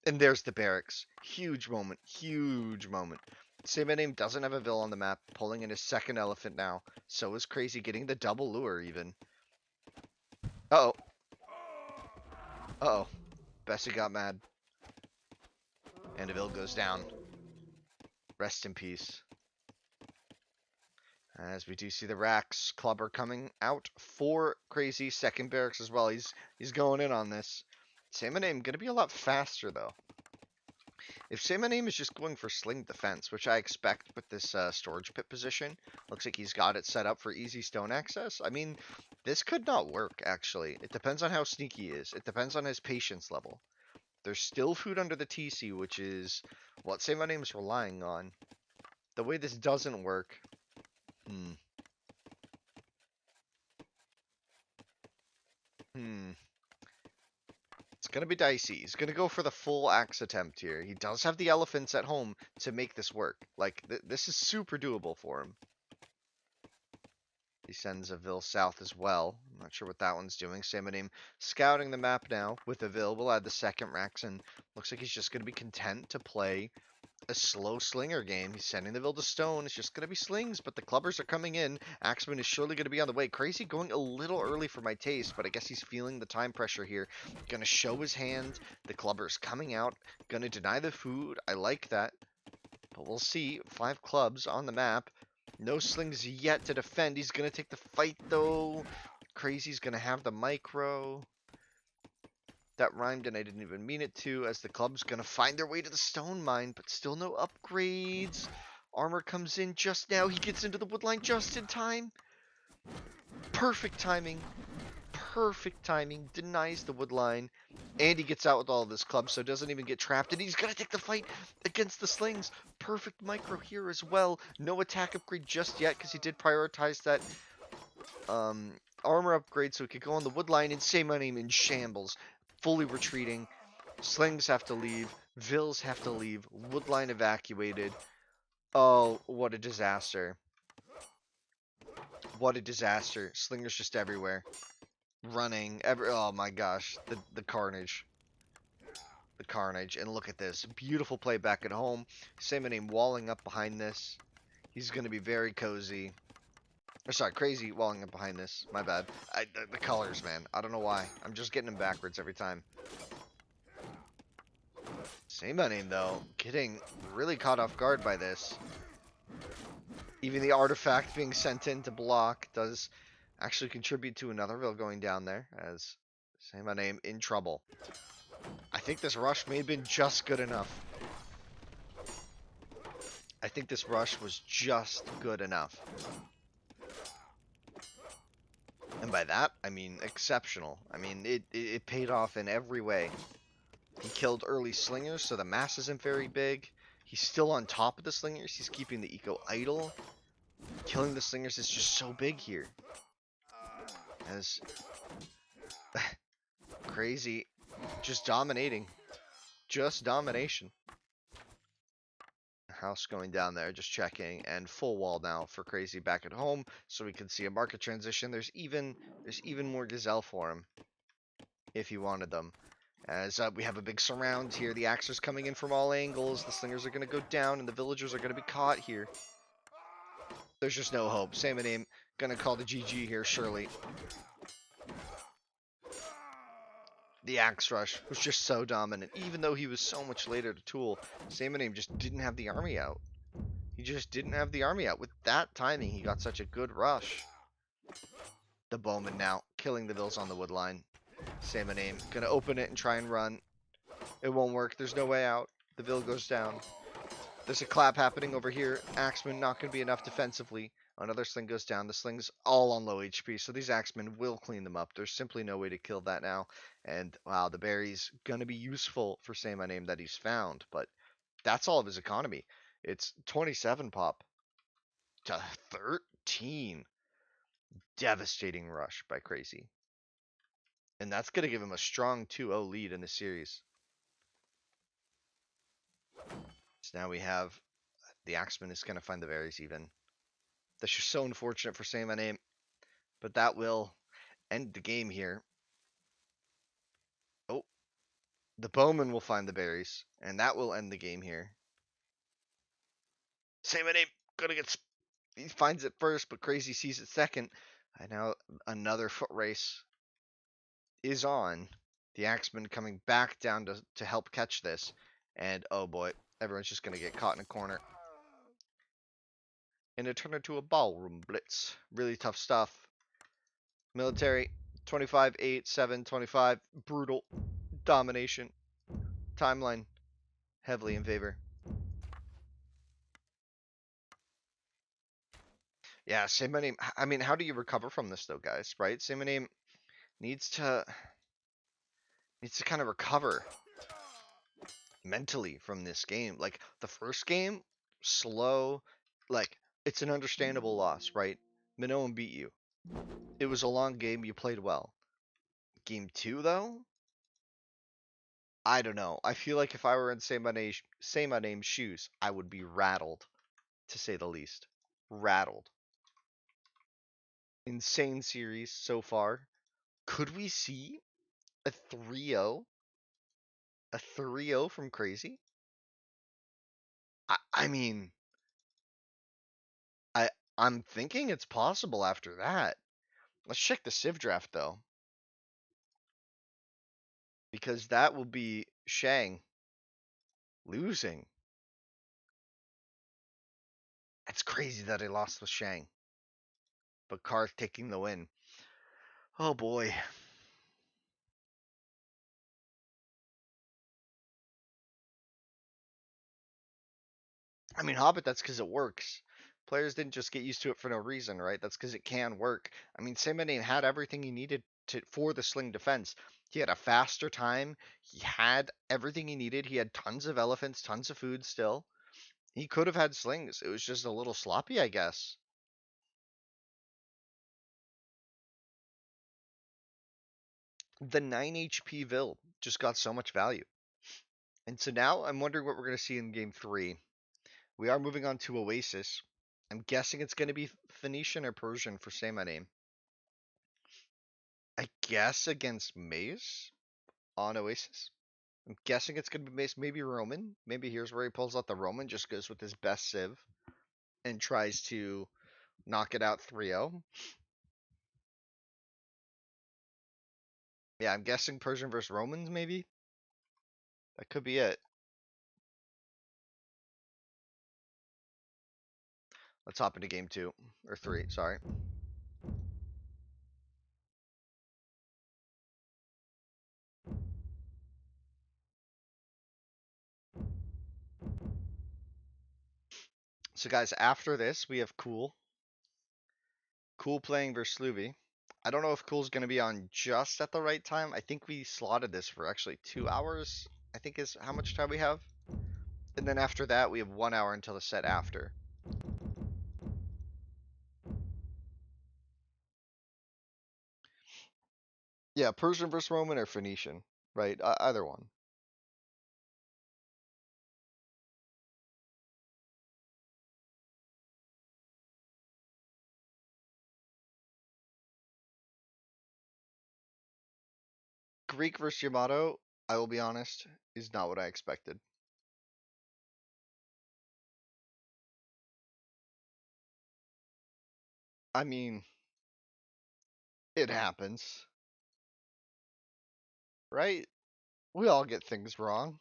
And there's the barracks. Huge moment. Huge moment. SayMyName doesn't have a Vil on the map, pulling in his second elephant now. So is Crazy getting the double lure even. Uh-oh. Uh-oh. Bessie got mad. And a Vil goes down. Rest in peace. As we do see the Rax Clubber coming out for Crazy. Second barracks as well. He's going in on this. SayMyName gonna be a lot faster though. If SayMyName is just going for sling defense, which I expect with this storage pit position, looks like he's got it set up for easy stone access. I mean, this could not work actually. It depends on how sneaky he is. It depends on his patience level. There's still food under the TC, which is what SayMyName is relying on. The way this doesn't work, It's going to be dicey. He's going to go for the full axe attempt here. He does have the elephants at home to make this work. Like, this is super doable for him. He sends a Vil south as well. I'm not sure what that one's doing. SayMyName scouting the map now with a Vil. We'll add the second Rax, and looks like he's just going to be content to play a slow slinger game. He's sending the Vil to stone. It's just going to be slings, but the clubbers are coming in. Axeman is surely going to be on the way. Crazy going a little early for my taste, but I guess he's feeling the time pressure here. Going to show his hand. The clubber's coming out. Going to deny the food. I like that. But we'll see. 5 clubs on the map. No slings yet to defend. He's going to take the fight, though. Crazy's going to have the micro. That rhymed and I didn't even mean it to, as the club's going to find their way to the stone mine, but still no upgrades. Armor comes in just now. He gets into the woodline just in time. Perfect timing. Perfect timing. Denies the woodline. And he gets out with all of his clubs, so doesn't even get trapped. And he's going to take the fight against the slings. Perfect micro here as well. No attack upgrade just yet, because he did prioritize that armor upgrade so he could go on the woodline. And SayMyName in shambles. Fully retreating. Slings have to leave. Vils have to leave. Woodline evacuated. Oh, what a disaster. What a disaster. Slingers just everywhere. Running. Oh my gosh. The carnage. The carnage. And look at this. Beautiful play back at home. SayMyName walling up behind this. He's going to be very cozy. Or sorry, Crazy walling up behind this. My bad. The colors, man. I don't know why. I'm just getting them backwards every time. SayMyName, though, getting really caught off guard by this. Even the artifact being sent in to block does actually contribute to another Vil going down there, as SayMyName in trouble. I think this rush may have been just good enough. I think this rush was just good enough. And by that, I mean exceptional. I mean, it paid off in every way. He killed early slingers, so the mass isn't very big. He's still on top of the slingers. He's keeping the eco idle. Killing the slingers is just so big here. As crazy, just dominating. Just domination. House going down there, just checking, and full wall now for Crazy back at home, so we can see a market transition. There's even more gazelle for him if he wanted them. As we have a big surround here, the axers coming in from all angles. The slingers are going to go down, and the villagers are going to be caught here. There's just no hope. SayMyName going to call the GG here, surely. The axe rush was just so dominant, even though he was so much later to tool. SayMyName just didn't have the army out. He just didn't have the army out. With that timing, he got such a good rush. The bowman now killing the vills on the wood line. SayMyName gonna open it and try and run. It won't work. There's no way out. The vill goes down. There's a clap happening over here. Axeman not gonna be enough defensively. Another sling goes down. The sling's all on low HP, so these axemen will clean them up. There's simply no way to kill that now. And wow, the berry's gonna be useful for SayMyName that he's found, but that's all of his economy. It's 27 pop to 13. Devastating rush by Crazy. And that's going to give him a strong 2-0 lead in the series. So now we have the Axeman is going to find the berries even. That's just so unfortunate for SayMyName, but that will end the game here. Oh, the Bowman will find the berries, and that will end the game here. SayMyName gonna get. He finds it first, but Crazy sees it second. And now another foot race is on. The Axeman coming back down to help catch this. And oh boy, everyone's just going to get caught in a corner. And it turned into a ballroom blitz. Really tough stuff. Military, 25, 8, 7, 25. Brutal domination. Timeline, heavily in favor. Yeah, SayMyName. I mean, how do you recover from this though, guys? Right? SayMyName needs to kind of recover mentally from this game. Like the first game, slow, like it's an understandable loss, right? Minoan beat you. It was a long game, you played well. Game 2 though, I don't know. I feel like if I were in SayMyName's shoes, I would be rattled, to say the least. Rattled. Insane series so far. Could we see a 3-0? A 3-0 from Crazy? I mean, I I'm thinking it's possible after that. Let's check the Civ draft though, because that will be Shang losing. It's crazy that he lost with Shang, but Karth taking the win. Oh boy. I mean, Hobbit, that's because it works. Players didn't just get used to it for no reason, right? That's because it can work. I mean, SayMyName had everything he needed for the sling defense. He had a faster time. He had everything he needed. He had tons of elephants, tons of food still. He could have had slings. It was just a little sloppy, I guess. The 9 HP Vil just got so much value. And so now I'm wondering what we're going to see in game 3. We are moving on to Oasis. I'm guessing it's going to be Phoenician or Persian for SayMyName. I guess against Maze on Oasis. I'm guessing it's going to be Maze, maybe Roman. Maybe here's where he pulls out the Roman, just goes with his best Civ and tries to knock it out 3-0. Yeah, I'm guessing Persian versus Romans, maybe. That could be it. Let's hop into game 2 or 3. Sorry. So guys, after this we have Cool. Cool playing versus Sluby. I don't know if Cool's going to be on just at the right time. I think we slotted this for actually 2 hours. I think is how much time we have. And then after that, we have 1 hour until the set after. Yeah, Persian versus Roman or Phoenician, right? Either one. Greek versus Yamato, I will be honest, is not what I expected. I mean, it happens, right? We all get things wrong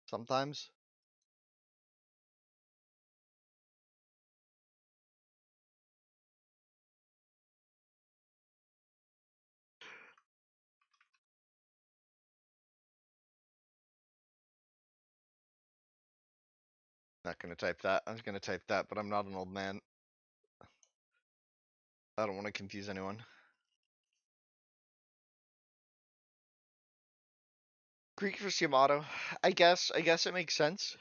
sometimes. Not gonna type that. I was gonna type that, but I'm not an old man. I don't want to confuse anyone. Greek versus Yamato. I guess it makes sense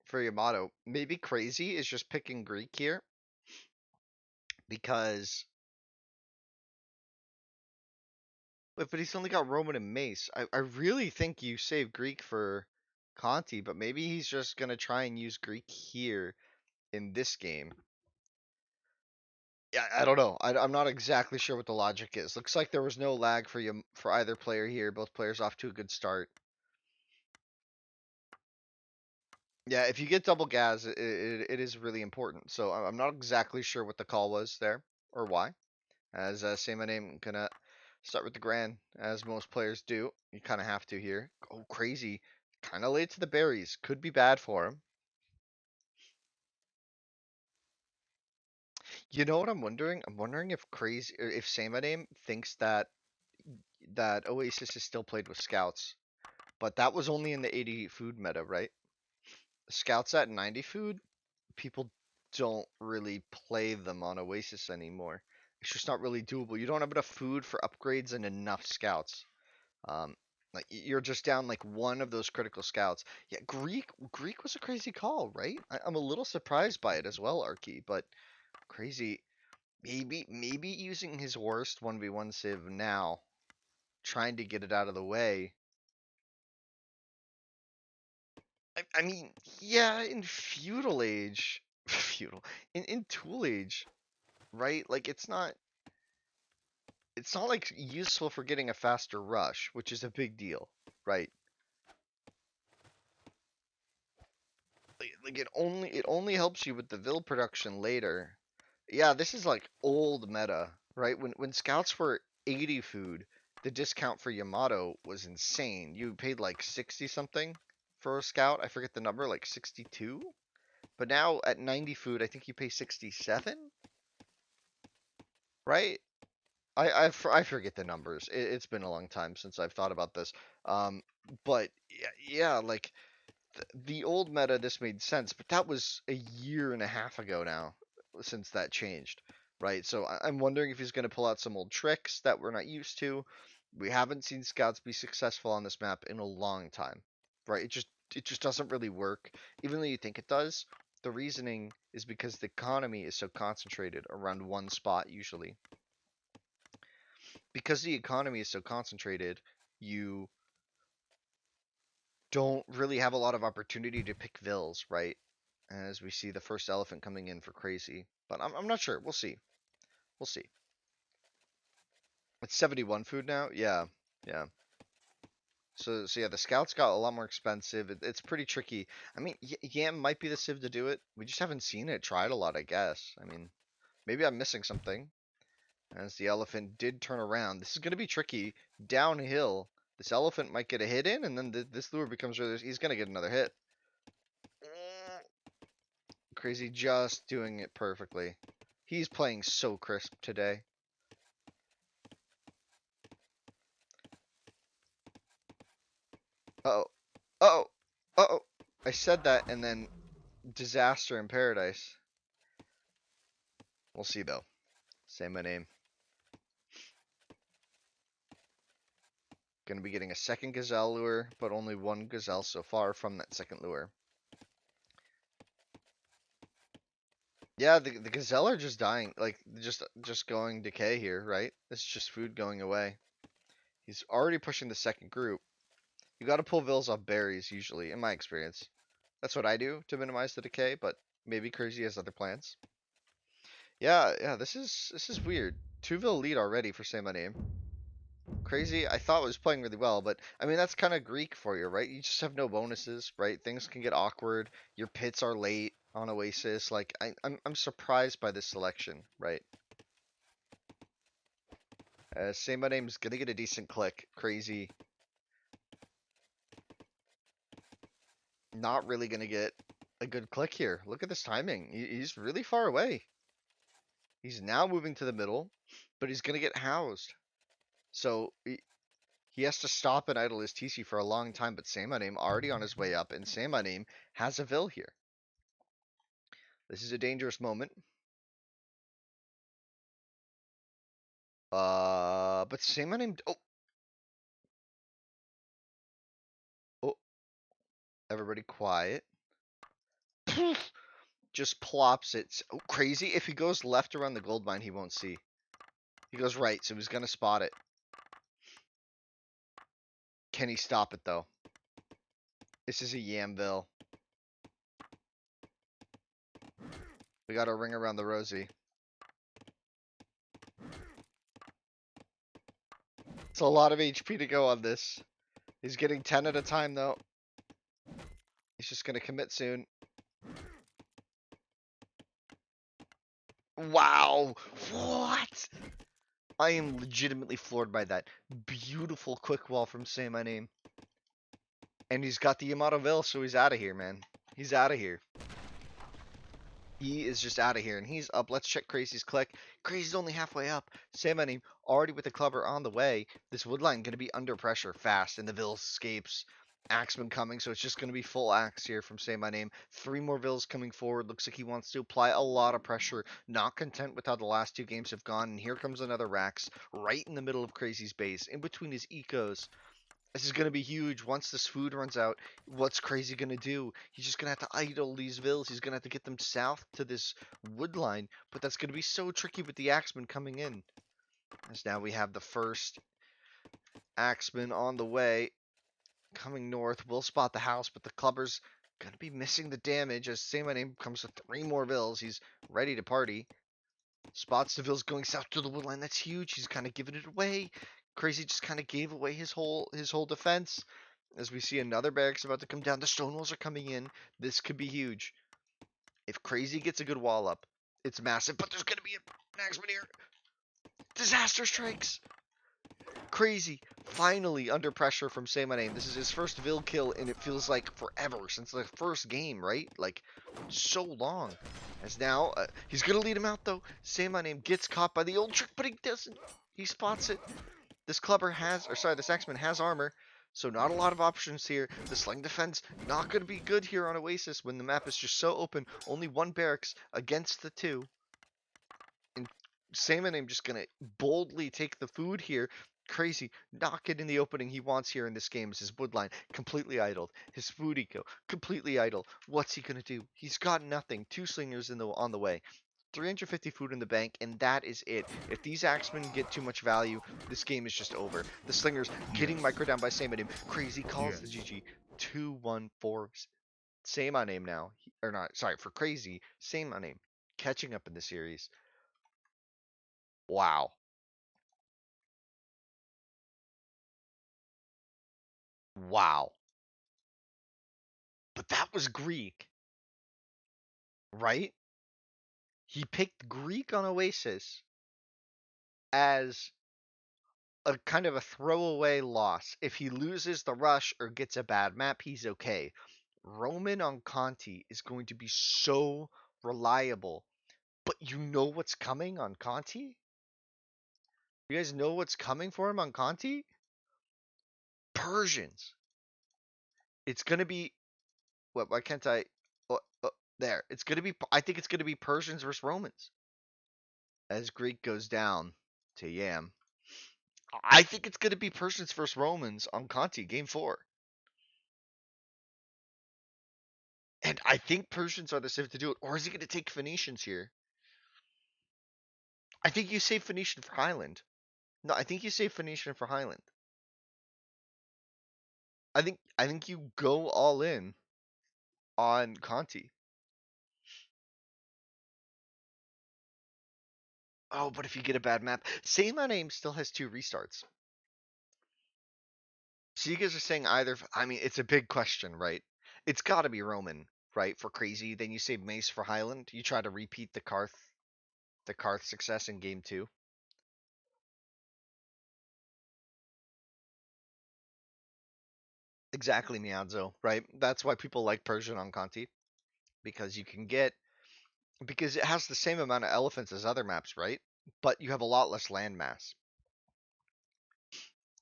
for Yamato. Maybe Crazy is just picking Greek here because but he's only got Roman and Mace. I really think you save Greek for Conti, but maybe he's just gonna try and use Greek here in this game. Yeah, I don't know. I'm not exactly sure what the logic is. Looks like there was no lag for you for either player here. Both players off to a good start. Yeah, if you get double gas, it is really important. So I'm not exactly sure what the call was there or why. As SayMyName gonna start with the Grand, as most players do. You kind of have to here. Oh, Crazy. Kind of late to the berries. Could be bad for him. You know what I'm wondering? I'm wondering if Crazy, or if SayMyName thinks that Oasis is still played with scouts, but that was only in the 80 food meta, right? Scouts at 90 food, people don't really play them on Oasis anymore. It's just not really doable. You don't have enough food for upgrades and enough scouts. Um, like you're just down like one of those critical scouts. Yeah, Greek was a crazy call, right? I'm a little surprised by it as well, Arky, but crazy. Maybe using his worst 1v1 civ now, trying to get it out of the way. I mean, yeah, in feudal age, feudal in tool age, right? Like it's not like useful for getting a faster rush, which is a big deal, right? Like it only helps you with the Vil production later. Yeah, this is like old meta, right? When scouts were 80 food, the discount for Yamato was insane. You paid like 60 something for a scout. I forget the number, like 62. But now at 90 food, I think you pay 67, right? I forget the numbers. It's been a long time since I've thought about this. Um, but yeah, like the old meta, this made sense, but that was a year and a half ago now since that changed, right? So I'm wondering if he's going to pull out some old tricks that we're not used to. We haven't seen scouts be successful on this map in a long time, right? It just doesn't really work, even though you think it does. The reasoning is because the economy is so concentrated around one spot usually. Because the economy is so concentrated, you don't really have a lot of opportunity to pick Vills, right? As we see the first elephant coming in for crazy. But I'm not sure. We'll see. We'll see. It's 71 food now? Yeah. Yeah. So yeah, the scouts got a lot more expensive. It's pretty tricky. I mean, Yam might be the civ to do it. We just haven't seen it tried a lot, I guess. I mean, maybe I'm missing something. As the elephant did turn around. This is going to be tricky. Downhill. This elephant might get a hit in, and then this lure becomes really... He's going to get another hit. Crazy just doing it perfectly. He's playing so crisp today. Uh-oh. Uh-oh. Uh-oh. I said that and then disaster in paradise. We'll see though. Say my name. Gonna be getting a second gazelle lure, but only one gazelle so far from that second lure. Yeah, the gazelle are just dying, like just going decay here, right? It's just food going away. He's already pushing the second group. You got to pull vills off berries usually, in my experience. That's what I do to minimize the decay, but maybe Crazy has other plans. Yeah, this is weird. 2 vill lead already for SayMyName. Crazy, I thought was playing really well, but I mean that's kind of Greek for you, right? You just have no bonuses, right? Things can get awkward. Your pits are late on Oasis. Like I'm surprised by this selection, right? SayMyName's gonna get a decent click. Crazy, not really gonna get a good click here. Look at this timing. He's really far away. He's now moving to the middle, but he's gonna get housed. So he has to stop and idle his TC for a long time, but SayMyName already on his way up, and SayMyName has a Vill here. This is a dangerous moment. But SayMyName. Oh, everybody quiet. Just plops it. Oh, crazy. If he goes left around the gold mine, he won't see. He goes right, so he's gonna spot it. Can he stop it though? This is a Yamville. We got a ring around the rosy. It's a lot of HP to go on this. He's getting 10 at a time though. He's just gonna commit soon. Wow! What? I am legitimately floored by that. Beautiful quick wall from SayMyName. And he's got the Yamato Ville, so he's out of here, man. He's out of here. He is just out of here, and he's up. Let's check Crazy's click. Crazy's only halfway up. SayMyName already with the clubber on the way. This woodline going to be under pressure fast, and the Ville escapes. Axeman coming, so it's just going to be full axe here from SayMyName. 3 more Vills coming forward. Looks like he wants to apply a lot of pressure. Not content with how the last 2 games have gone, and here comes another Rax right in the middle of Crazy's base, in between his ecos. This is going to be huge. Once this food runs out, what's Crazy going to do? He's just going to have to idle these vills. He's going to have to get them south to this wood line. But that's going to be so tricky with the Axeman coming in. As now we have the first Axeman on the way. Coming north. Will spot the house, but the clubber's going to be missing the damage. As SayMyName comes with 3 more vills. He's ready to party. Spots the vills going south to the wood line. That's huge. He's kind of giving it away. Crazy just kind of gave away his whole defense. As we see another barracks about to come down. The stone walls are coming in. This could be huge. If Crazy gets a good wall up, it's massive. But there's going to be an Axeman here. Disaster strikes. Crazy finally under pressure from SayMyName. This is his first Vill kill, and it feels like forever since the first game, right? Like, so long. As now, he's going to lead him out, though. SayMyName gets caught by the old trick, but he doesn't. He spots it. This clubber has, or sorry, this Axeman has armor, so not a lot of options here. The sling defense not going to be good here on Oasis when the map is just so open. Only 1 barracks against the 2. And SayMyName just going to boldly take the food here. Crazy, not getting the opening he wants here in this game is his woodline completely idled. His food eco completely idle. What's he going to do? He's got nothing. 2 slingers on the way. 350 food in the bank, and that is it. If these Axemen get too much value, this game is just over. The Slingers getting micro down by SayMyName. Crazy calls the GG. 2-1-4. SayMyName now. Or not, sorry, for Crazy. SayMyName. Catching up in the series. Wow. Wow. But that was Greek, right? He picked Greek on Oasis as a kind of a throwaway loss. If he loses the rush or gets a bad map, he's okay. Roman on Conti is going to be so reliable. But you know what's coming on Conti? You guys know what's coming for him on Conti? Persians. It's going to be... What? Why can't I... there. It's going to be... I think it's going to be Persians versus Romans. As Greek goes down to Yam. I think it's going to be Persians versus Romans on Conti, game 4. And I think Persians are the civ to do it. Or is he going to take Phoenicians here? I think you save Phoenician for Highland. No, I think you save Phoenician for Highland. I think you go all in on Conti. Oh, but if you get a bad map, SayMyName still has 2 restarts. So you guys are saying either. I mean, it's a big question, right? It's got to be Roman, right? For crazy. Then you save Mace for Highland. You try to repeat the Karth success in game 2. Exactly, Miadzo, right? That's why people like Persian on Conti because you can get because it has the same amount of elephants as other maps, right? But you have a lot less land mass.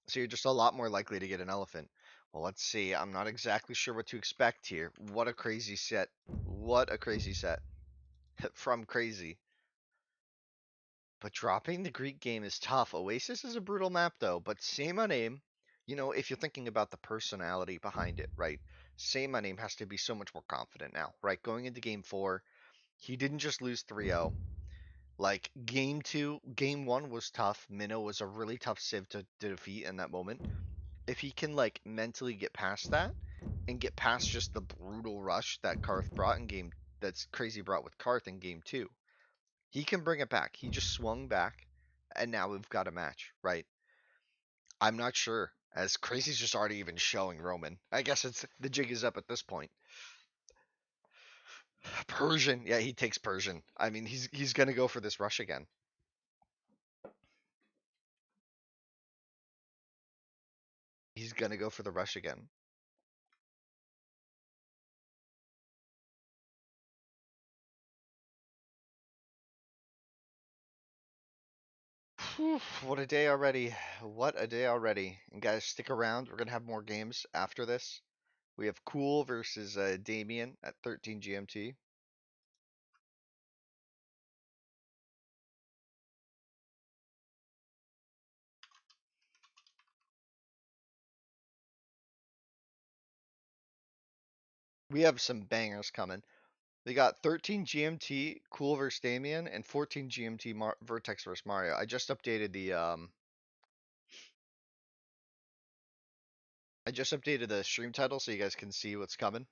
So you're just a lot more likely to get an elephant. Well, let's see. I'm not exactly sure what to expect here. What a crazy set. What a crazy set. From crazy. But dropping the Greek game is tough. Oasis is a brutal map though, but SayMyName, if you're thinking about the personality behind it, right? SayMyName has to be so much more confident now, right? Going into game 4, he didn't just lose 3-0. Like game 2, game 1 was tough. Minnow was a really tough civ to defeat in that moment. If he can like mentally get past that and get past just the brutal rush that Karth brought in game that's crazy brought with Karth in game 2, he can bring it back. He just swung back and now we've got a match, right? I'm not sure. As Crazy's just already even showing Roman. I guess it's the jig is up at this point. Persian, yeah, he takes Persian. I mean, he's gonna go for this rush again. He's gonna go for the rush again. Whew, what a day already. What a day already. And guys, stick around. We're gonna have more games after this. We have Cool versus Damien at 13 GMT. We have some bangers coming. They got 13 GMT Cool versus Damien and 14 GMT Vertex versus Mario. I just updated the stream title so you guys can see what's coming.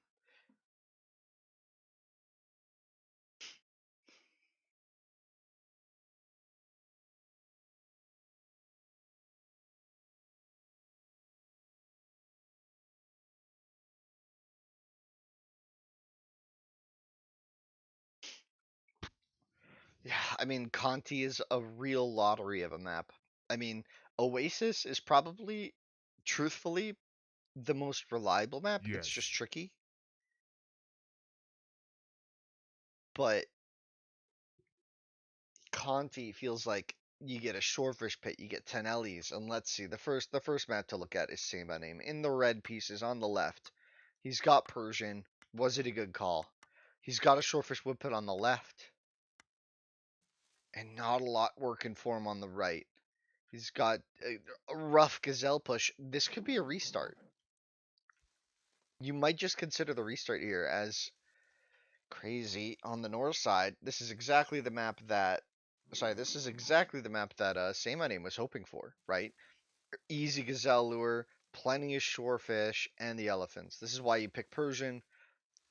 Yeah, I mean Conti is a real lottery of a map. I mean, Oasis is probably truthfully the most reliable map. It's just Yes. tricky, but Conti feels like you get a Shorefish Pit, you get 10 Ellies, and let's see, the first map to look at is SayMyName. In the red pieces on the left, he's got Persian. Was it a good call? He's got a Shorefish Wood on the left, and not a lot working for him on the right. He's got a rough Gazelle push. This could be a restart. You might just consider the restart here as crazy on the north side. This is exactly the map that SayMyName was hoping for, right? Easy Gazelle lure, plenty of shorefish, and the elephants. This is why you pick Persian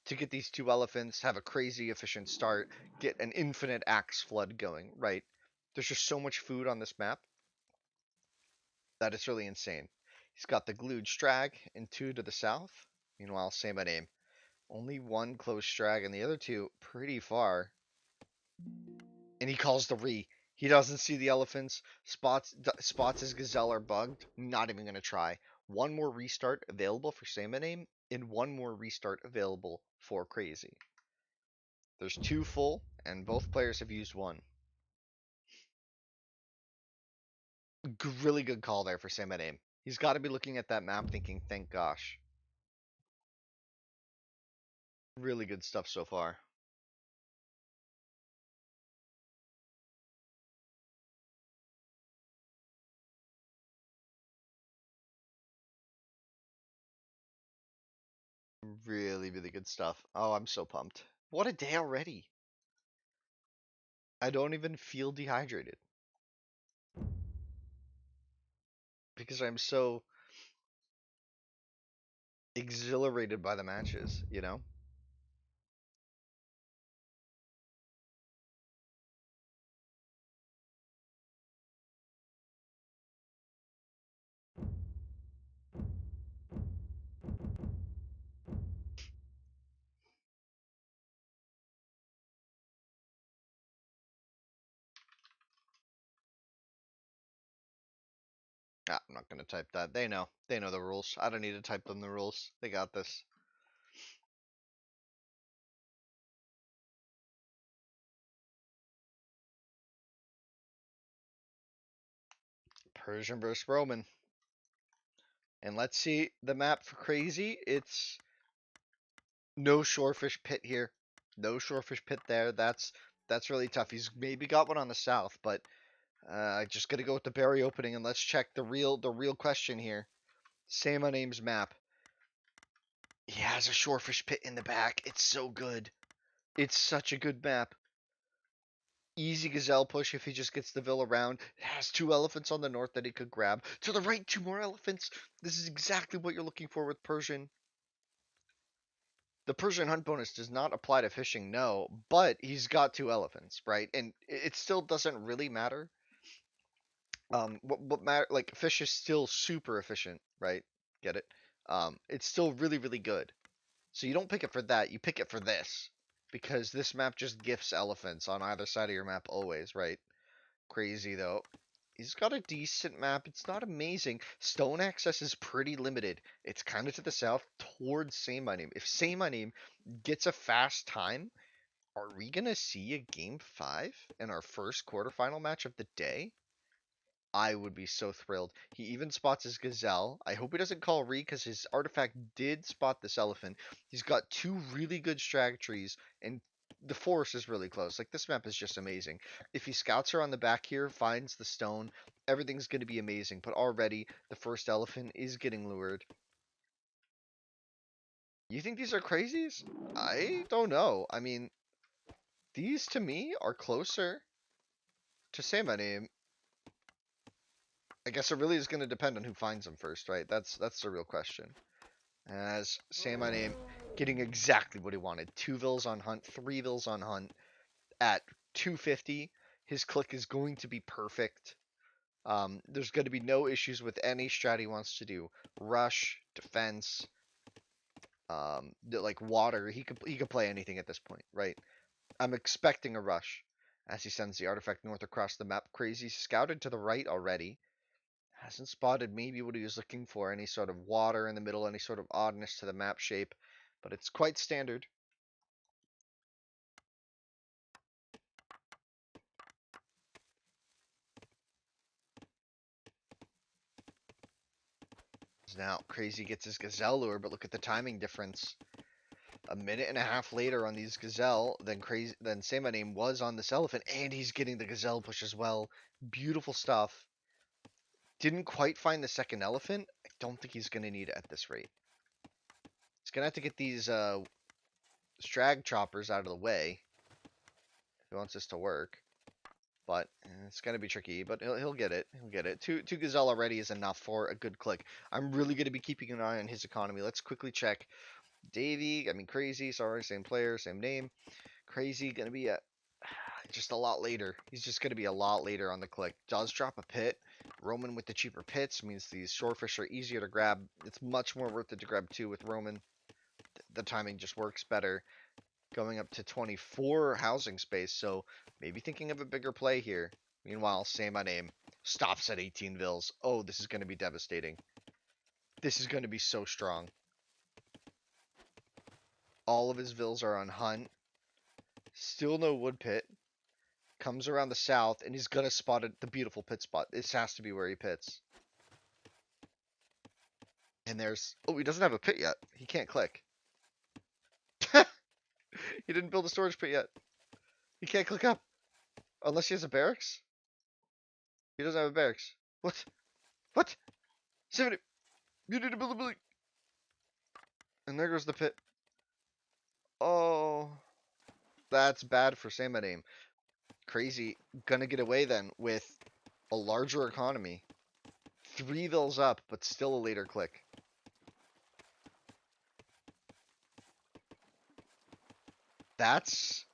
to get these 2 elephants, have a crazy efficient start, get an infinite axe flood going, right? There's just so much food on this map that it's really insane. He's got the glued strag and 2 to the south. Meanwhile, SayMyName. Only 1 close strag and the other 2 pretty far. And he calls the re. He doesn't see the elephants. Spots his gazelle are bugged. Not even gonna try. One more restart available for SayMyName, and one more restart available for Crazy. There's 2 full, and both players have used 1. Really good call there for SayMyName. He's got to be looking at that map thinking, thank gosh. Really good stuff so far. Really, really good stuff. Oh, I'm so pumped. What a day already. I don't even feel dehydrated because I'm so exhilarated by the matches, you know? Ah, I'm not gonna type that. They know. They know the rules. I don't need to type them the rules. They got this. Persian versus Roman. And let's see the map for crazy. It's no shorefish pit here. No shorefish pit there. That's really tough. He's maybe got one on the south, but just gonna go with the berry opening and let's check the real question here. SayMyName's map. He has a shorefish pit in the back. It's so good. It's such a good map. Easy gazelle push if he just gets the Ville around. It has two elephants on the north that he could grab. To the right, two more elephants. This is exactly what you're looking for with Persian. The Persian hunt bonus does not apply to fishing, no, but he's got two elephants, right? And it still doesn't really matter. What matter? Like fish is still super efficient, right? Get it? It's still really really good. So you don't pick it for that. You pick it for this because this map just gifts elephants on either side of your map always, right? Crazy though. He's got a decent map. It's not amazing. Stone access is pretty limited. It's kind of to the south towards SayMyName. If SayMyName gets a fast time, are we gonna see a game 5 in our first quarterfinal match of the day? I would be so thrilled. He even spots his gazelle. I hope he doesn't call Re because his artifact did spot this elephant. He's got two really good strag trees, and the forest is really close. Like, this map is just amazing. If he scouts her on the back here, finds the stone, everything's going to be amazing. But already, the first elephant is getting lured. You think these are crazies? I don't know. I mean, these to me are closer to SayMyName. I guess it really is going to depend on who finds them first, right? That's the real question. As SayMyName getting exactly what he wanted. Two vills on hunt, three vills on hunt at 250. His click is going to be perfect. There's going to be no issues with any strat he wants to do. Rush, defense, like water. He could play anything at this point, right? I'm expecting a rush as he sends the artifact north across the map. Crazy scouted to the right already. Hasn't spotted maybe what he was looking for, any sort of water in the middle, any sort of oddness to the map shape, but it's quite standard. Now, Crazy gets his Gazelle lure, but look at the timing difference. A minute and a half later on these Gazelle than SayMyName was on this elephant, and he's getting the Gazelle push as well. Beautiful stuff. Didn't quite find the second elephant. I don't think he's going to need it at this rate. He's going to have to get these Strag choppers out of the way if he wants this to work. But it's gonna be tricky. But he'll get it. He'll get it. Two Gazelle already is enough for a good click. I'm really gonna be keeping an eye on his economy. Let's quickly check. Davey, I mean Crazy. Sorry, same player, same name. Crazy gonna be just a lot later. He's just gonna be a lot later on the click. Does drop a pit. Roman with the cheaper pits means these shorefish are easier to grab. It's much more worth it to grab two with Roman. The timing just works better. Going up to 24 housing space, so maybe thinking of a bigger play here. Meanwhile, SayMyName stops at 18 vills. Oh, this is going to be devastating. This is going to be so strong. All of his vills are on hunt. Still no wood pit. Comes around the south, and he's going to spot the beautiful pit spot. This has to be where he pits. And there's... Oh, he doesn't have a pit yet. He can't click. He didn't build a storage pit yet. He can't click up. Unless he has a barracks? He doesn't have a barracks. What? What? 70. You need to build a building. And there goes the pit. Oh, that's bad for SayMyName. Crazy. Gonna get away then with a larger economy. 3 vills up, but still a later click. That's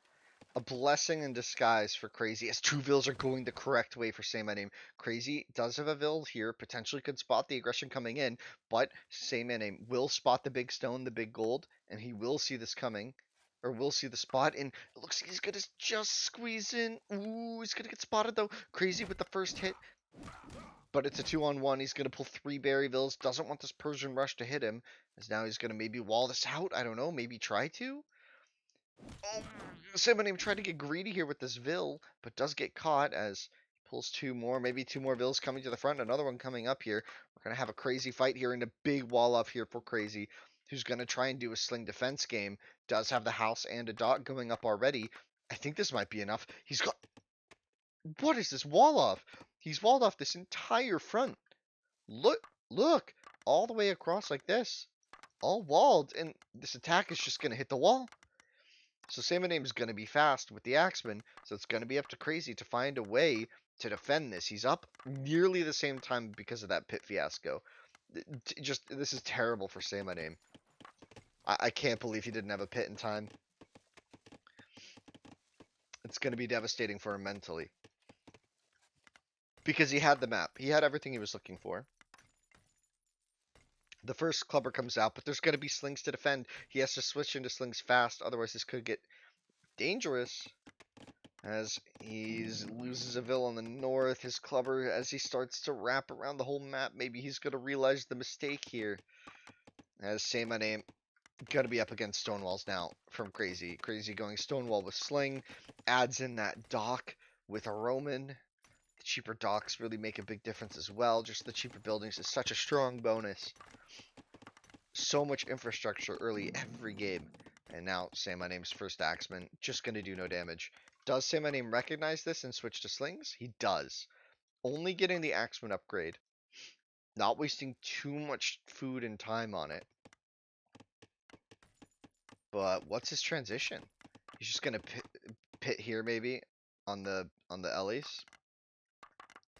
a blessing in disguise for Crazy, as 2 vills are going the correct way for SayMyName. Crazy does have a vill here, potentially could spot the aggression coming in, but SayMyName will spot the big stone, the big gold, and he will see this coming. Or will see the spot, and it looks like he's gonna just squeeze in. Ooh, he's gonna get spotted though. Crazy with the first hit, but it's a 2-on-1. He's gonna pull 3 Berry Vills. Doesn't want this Persian Rush to hit him, as now he's gonna maybe wall this out. I don't know, maybe try to. Oh, SayMyName tried to get greedy here with this Vill, but does get caught as he pulls 2 more, maybe 2 more Vills coming to the front. Another one coming up here. We're gonna have a Crazy fight here and a big wall up here for Crazy, who's gonna try and do a sling defense game. Does have the house and a dot going up already. I think this might be enough. He's got. What is this wall off? He's walled off this entire front. Look, all the way across like this, all walled, and this attack is just gonna hit the wall. So SayMyName is gonna be fast with the Axeman, so it's gonna be up to Crazy to find a way to defend this. He's up nearly the same time because of that pit fiasco. Just this is terrible for SayMyName. I can't believe he didn't have a pit in time. It's gonna be devastating for him mentally. Because he had the map. He had everything he was looking for. The first clubber comes out, but there's going to be slings to defend. He has to switch into slings fast, otherwise this could get dangerous. As he loses a vill on the north, his clubber, as he starts to wrap around the whole map, maybe he's going to realize the mistake here. As SayMyName, going to be up against Stonewalls now from Crazy. Crazy going Stonewall with Sling, adds in that dock with a Roman. The cheaper docks really make a big difference as well. Just the cheaper buildings is such a strong bonus. So much infrastructure early every game. And now SayMyName's first Axeman, just going to do no damage. Does SayMyName recognize this and switch to slings? He does. Only getting the Axeman upgrade. Not wasting too much food and time on it. But what's his transition? He's just going to pit here maybe on the Ellies.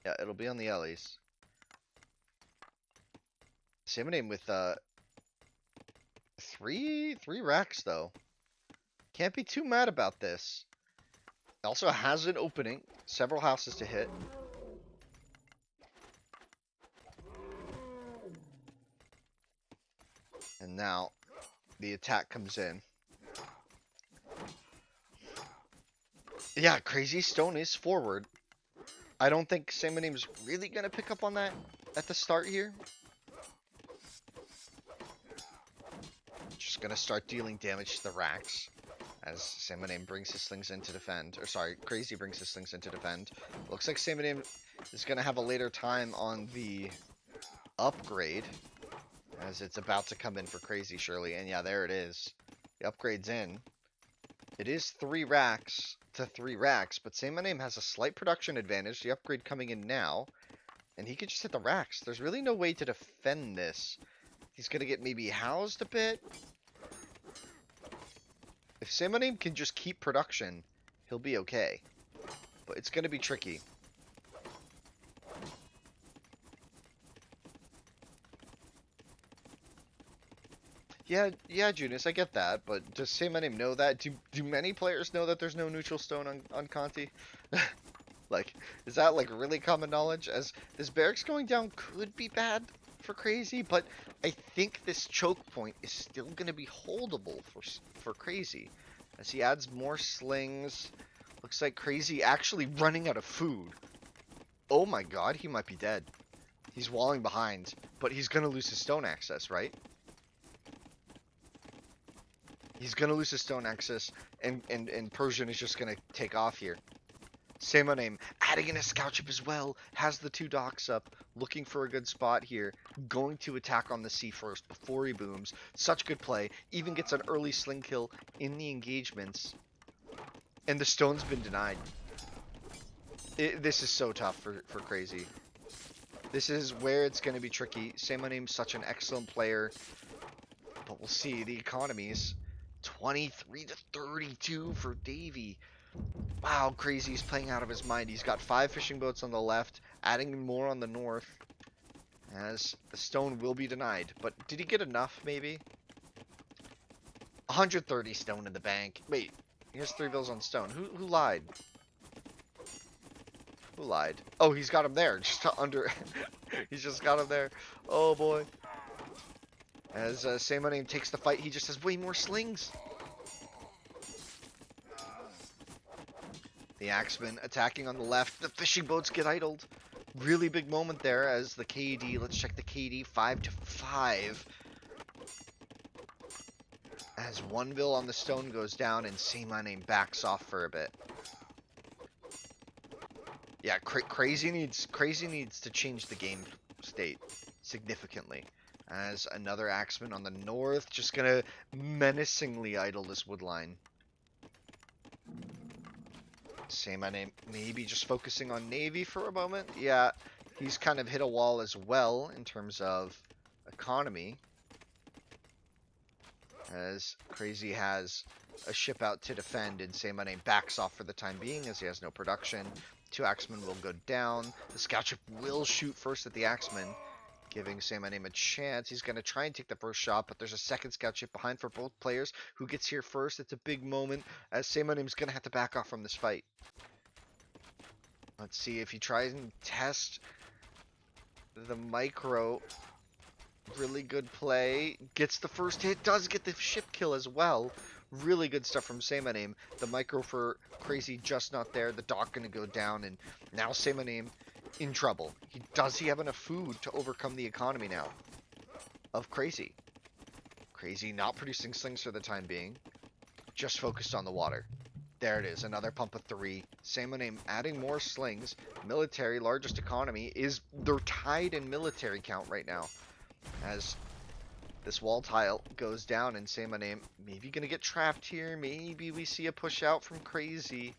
Yeah, it'll be on the Ellies. SayMyName with three racks though. Can't be too mad about this. Also has an opening, several houses to hit. And now the attack comes in. Yeah, Crazy Stone is forward. I don't think SayMyName's really gonna pick up on that at the start here. Just gonna start dealing damage to the racks as SayMyName brings his slings in to defend. Or sorry, Crazy brings his slings in to defend. Looks like SayMyName is gonna have a later time on the upgrade as it's about to come in for Crazy surely. And yeah, there it is. The upgrade's in. It is 3 racks to 3 racks, but SayMyName has a slight production advantage. The upgrade coming in now, and he can just hit the racks. There's really no way to defend this. He's gonna get maybe housed a bit. If SayMyName can just keep production, he'll be okay. But it's gonna be tricky. Yeah, Junus, I get that, but does SayMyName know that? Do many players know that there's no neutral stone on Conti? Like, is that like really common knowledge? As this barracks going down could be bad for Crazy, but I think this choke point is still going to be holdable for Crazy. As he adds more slings, looks like Crazy actually running out of food. Oh my god, he might be dead. He's walling behind, but he's going to lose his stone access, right? He's going to lose his stone access, and Persian is just going to take off here. SayMyName adding in a scout ship as well, has the 2 docks up, looking for a good spot here, going to attack on the sea first before he booms. Such good play, even gets an early sling kill in the engagements, and the stone's been denied. This is so tough for Crazy. This is where it's going to be tricky. SayMyName's such an excellent player. But we'll see. The economies 23 to 32 for Davey. Wow, crazy. He's playing out of his mind. He's got 5 fishing boats on the left, adding more on the north, as the stone will be denied. But did he get enough, maybe? 130 stone in the bank. Wait, he has 3 bills on stone. Who lied? Who lied? Oh, he's got him there. Just under. He's just got him there. Oh, boy. As SayMyName takes the fight, he just has way more slings. The Axemen attacking on the left. The fishing boats get idled. Really big moment there as the KD, let's check the KD, 5 to 5. As one bill on the stone goes down and SayMyName backs off for a bit. Yeah, Crazy needs to change the game state significantly. As another Axeman on the north, just gonna menacingly idle this wood line. SayMyName maybe just focusing on Navy for a moment. Yeah, he's kind of hit a wall as well in terms of economy. As Crazy has a ship out to defend and SayMyName backs off for the time being as he has no production. 2 Axemen will go down. The scout ship will shoot first at the Axemen, giving SayMyName a chance. He's going to try and take the first shot, but there's a second scout ship behind for both players. Who gets here first? It's a big moment as SayMyName's going to have to back off from this fight. Let's see if he tries and tests the micro. Really good play. Gets the first hit. Does get the ship kill as well. Really good stuff from SayMyName. The micro for Crazy just not there. The dock going to go down, and now SayMyName in trouble. Does he have enough food to overcome the economy now of Crazy? Crazy not producing slings for the time being. Just focused on the water. There it is. Another pump of 3. SayMyName adding more slings. Military, largest economy. They're tied in military count right now. As this wall tile goes down and SayMyName maybe going to get trapped here. Maybe we see a push out from Crazy.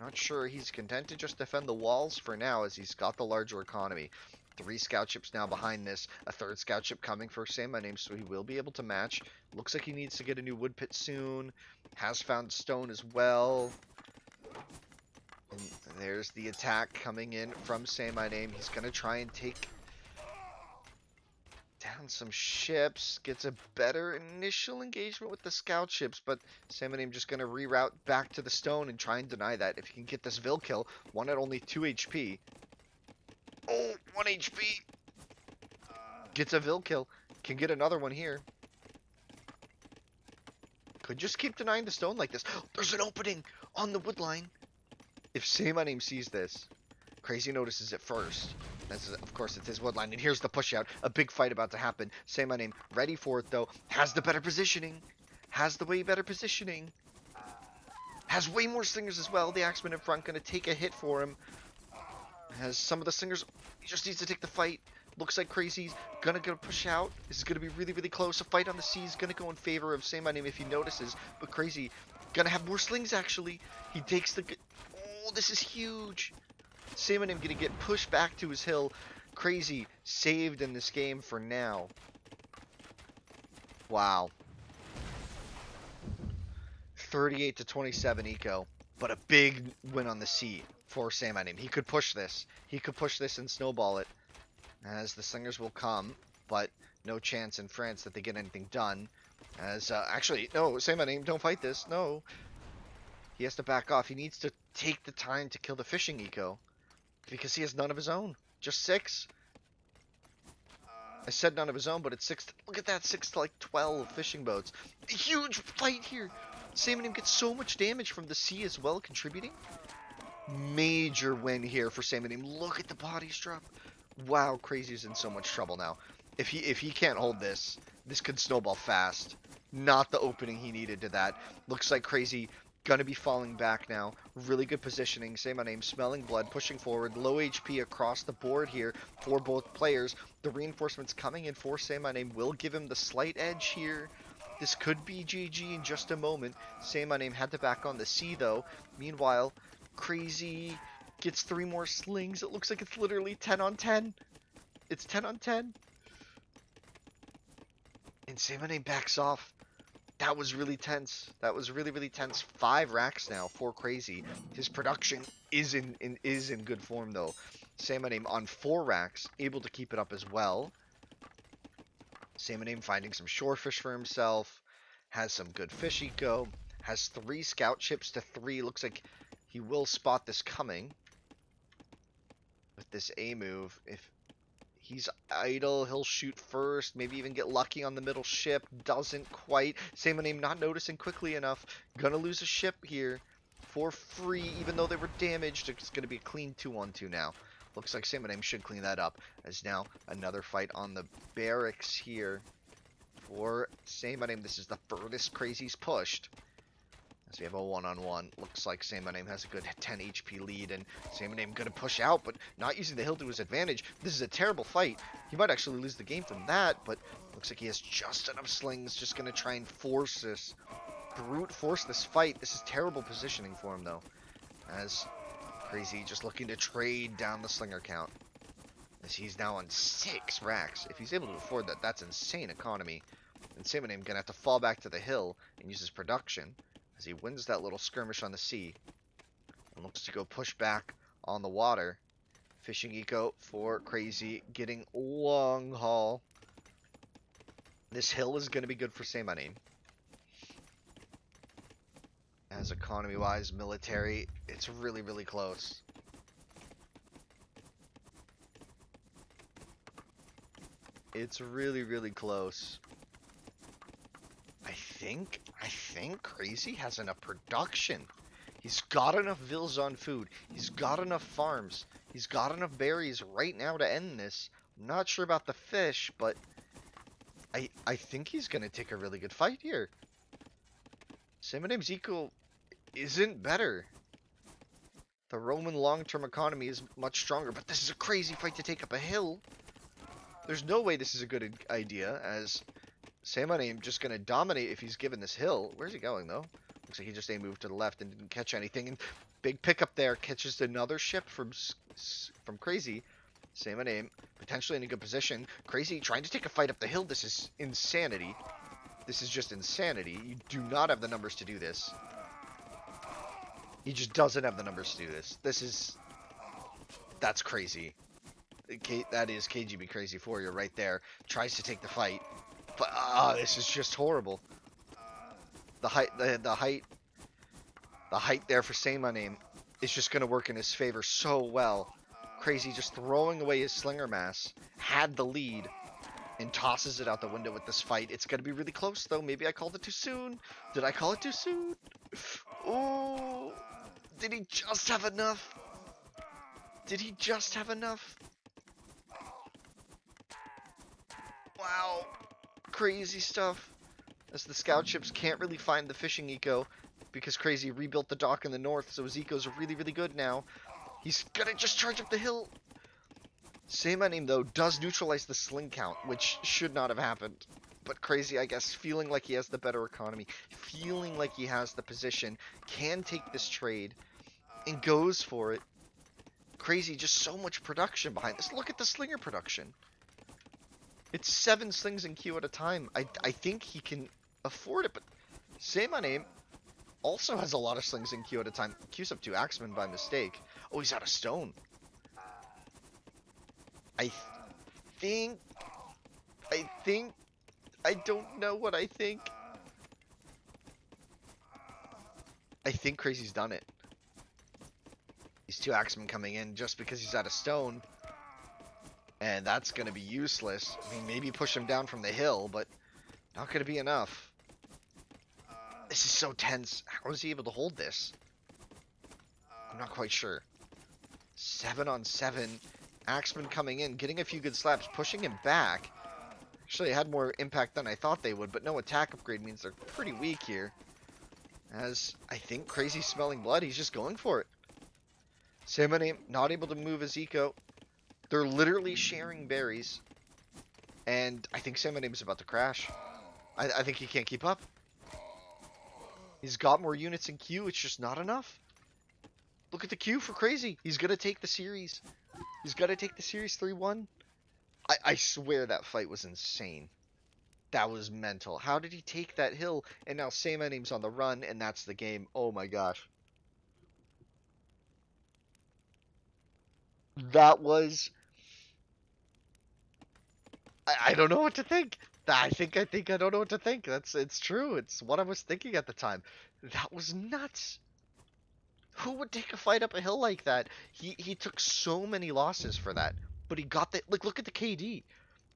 Not sure. He's content to just defend the walls for now as he's got the larger economy. 3 scout ships now behind this. A 3rd scout ship coming for SayMyName, so he will be able to match. Looks like he needs to get a new wood pit soon. Has found stone as well. And there's the attack coming in from SayMyName. He's going to try and take down some ships. Gets a better initial engagement with the scout ships, but SayMyName just going to reroute back to the stone and try and deny that. If he can get this Vil kill, one at only 2 HP. Oh, 1 HP. Gets a Vil kill. Can get another one here. Could just keep denying the stone like this. There's an opening on the wood line. If SayMyName sees this, Crazy notices it first. Of course, it's his wood line, and here's the push out. A big fight about to happen. SayMyName ready for it, though. Has the better positioning. Has the way better positioning. Has way more slingers as well. The Axeman in front going to take a hit for him. Has some of the slingers. He just needs to take the fight. Looks like Crazy's gonna push out. This is gonna be really, really close. A fight on the sea is gonna go in favor of SayMyName if he notices. But Crazy gonna have more slings actually. He takes the. Oh, this is huge. SayMyName gonna get pushed back to his hill. Crazy saved in this game for now. Wow. 38 to 27 eco, but a big win on the sea for SayMyName. He could push this. He could push this and snowball it. As the slingers will come, but no chance in France that they get anything done. As, actually, no, SayMyName, don't fight this, no. He has to back off. He needs to take the time to kill the fishing eco, because he has none of his own. Just 6. I said none of his own, but it's 6. Look at that, 6 to like 12 fishing boats. A huge fight here. SayMyName gets so much damage from the sea as well, contributing. Major win here for SayMyName. Look at the bodies drop. Wow, Crazy's in so much trouble now. If he can't hold this, this could snowball fast. Not the opening he needed to that. Looks like Crazy gonna be falling back now. Really good positioning. SayMyName smelling blood, pushing forward. Low HP across the board here for both players. The reinforcements coming in for SayMyName will give him the slight edge here. This could be GG in just a moment. SayMyName had to back on the sea though. Meanwhile, Crazy gets 3 more slings. It looks like it's literally 10 on 10. It's 10 on 10. And And SayMyName backs off. That was really tense. That was really, really tense. 5 racks now for Crazy. His production is in good form though. SayMyName on 4 racks, able to keep it up as well. SayMyName finding some shorefish for himself. Has some good fish eco. Has 3 scout chips to 3. Looks like he will spot this coming. With this A move. If he's idle, he'll shoot first, maybe even get lucky on the middle ship. Doesn't quite. SayMyName not noticing quickly enough. Gonna lose a ship here for free, even though they were damaged. It's gonna be a clean 2-on-2 now. Looks like SayMyName should clean that up. As now another fight on the barracks here for SayMyName. This is the furthest Crazy's pushed. As we have a 1-on-1. Looks like SayMyName has a good 10 HP lead, and SayMyName gonna push out, but not using the hill to his advantage. This is a terrible fight. He might actually lose the game from that, but looks like he has just enough slings. Just gonna try and force this, brute force this fight. This is terrible positioning for him, though. As Crazy just looking to trade down the slinger count. As he's now on 6 racks. If he's able to afford that, that's insane economy. And SayMyName gonna have to fall back to the hill and use his production. As he wins that little skirmish on the sea. And looks to go push back on the water. Fishing eco for Crazy. Getting long haul. This hill is going to be good for SayMyName. As economy-wise, military, it's really, really close. It's really, really close. I think Crazy has enough production. He's got enough vills on food. He's got enough farms. He's got enough berries right now to end this. I'm not sure about the fish, but I think he's going to take a really good fight here. SayMyName's eco isn't better. The Roman long-term economy is much stronger, but this is a crazy fight to take up a hill. There's no way this is a good idea, as SayMyName just going to dominate if he's given this hill. Where's he going, though? Looks like he just moved to the left and didn't catch anything. And big pickup there. Catches another ship from Crazy. SayMyName potentially in a good position. Crazy trying to take a fight up the hill. This is insanity. This is just insanity. You do not have the numbers to do this. He just doesn't have the numbers to do this. That's crazy. That is KGB crazy for you right there. Tries to take the fight. But this is just horrible. The height there for SayMyName is just gonna work in his favor so well. Crazy just throwing away his slinger mass, had the lead, and tosses it out the window with this fight. It's gonna be really close though. Maybe I called it too soon. Did I call it too soon? Oh, did he just have enough? Did he just have enough? Wow, crazy stuff. As the scout ships can't really find the fishing eco because Crazy rebuilt the dock in the north, so his ecos are really, really good now. He's gonna just charge up the hill. SayMyName, though, does neutralize the sling count, which should not have happened. But Crazy, I guess, feeling like he has the better economy, feeling like he has the position, can take this trade, and goes for it. Crazy, just so much production behind this. Look at the slinger production. It's 7 slings in queue at a time. I think he can afford it, but SayMyName also has a lot of slings in queue at a time. Queues up 2 Axemen by mistake. Oh, he's out of stone. I don't know what I think. I think Crazy's done it. These 2 Axemen coming in just because he's out of stone. And that's going to be useless. I mean, maybe push him down from the hill, but not going to be enough. This is so tense. How is he able to hold this? I'm not quite sure. 7-on-7. Axemen coming in, getting a few good slaps, pushing him back. Actually, it had more impact than I thought they would, but no attack upgrade means they're pretty weak here. As I think Crazy's smelling blood, he's just going for it. SayMyName not able to move his eco. They're literally sharing berries. And I think SayMyName is about to crash. I think he can't keep up. He's got more units in queue, it's just not enough. Look at the queue for Crazy. He's going to take the series. He's got to take the series 3-1. I swear that fight was insane. That was mental. How did he take that hill? And now SayMyName's on the run, and that's the game. Oh my gosh. That was... I don't know what to think. I don't know what to think. It's true. It's what I was thinking at the time. That was nuts. Who would take a fight up a hill like that? He took so many losses for that, but he got the like. Look at the KD.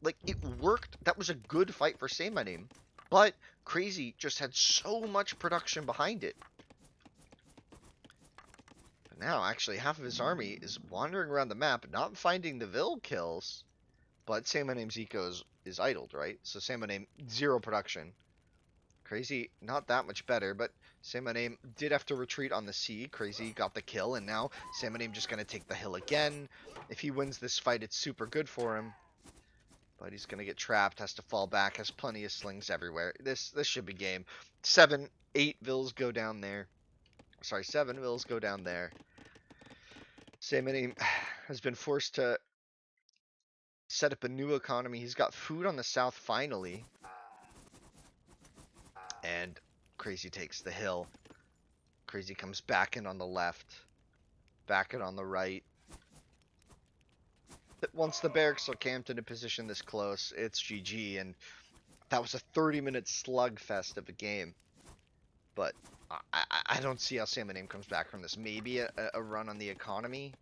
Like it worked. That was a good fight for SayMyName, but Crazy just had so much production behind it. But now, actually, half of his army is wandering around the map, not finding the Vil kills. But SayMyName's eco is idled, right? So SayMyName, zero production. Crazy, not that much better, but SayMyName did have to retreat on the sea. Crazy got the kill, and now SayMyName just going to take the hill again. If he wins this fight, it's super good for him. But he's going to get trapped, has to fall back, has plenty of slings everywhere. This should be game. 7, 8 Vils go down there. Sorry, 7 Vils go down there. SayMyName has been forced to set up a new economy. He's got food on the south finally. And Crazy takes the hill. Crazy comes back in on the left. Back in on the right. But once the barracks are camped in a position this close, it's GG. And that was a 30-minute slugfest of a game. But I don't see how SayMyName comes back from this. Maybe a run on the economy.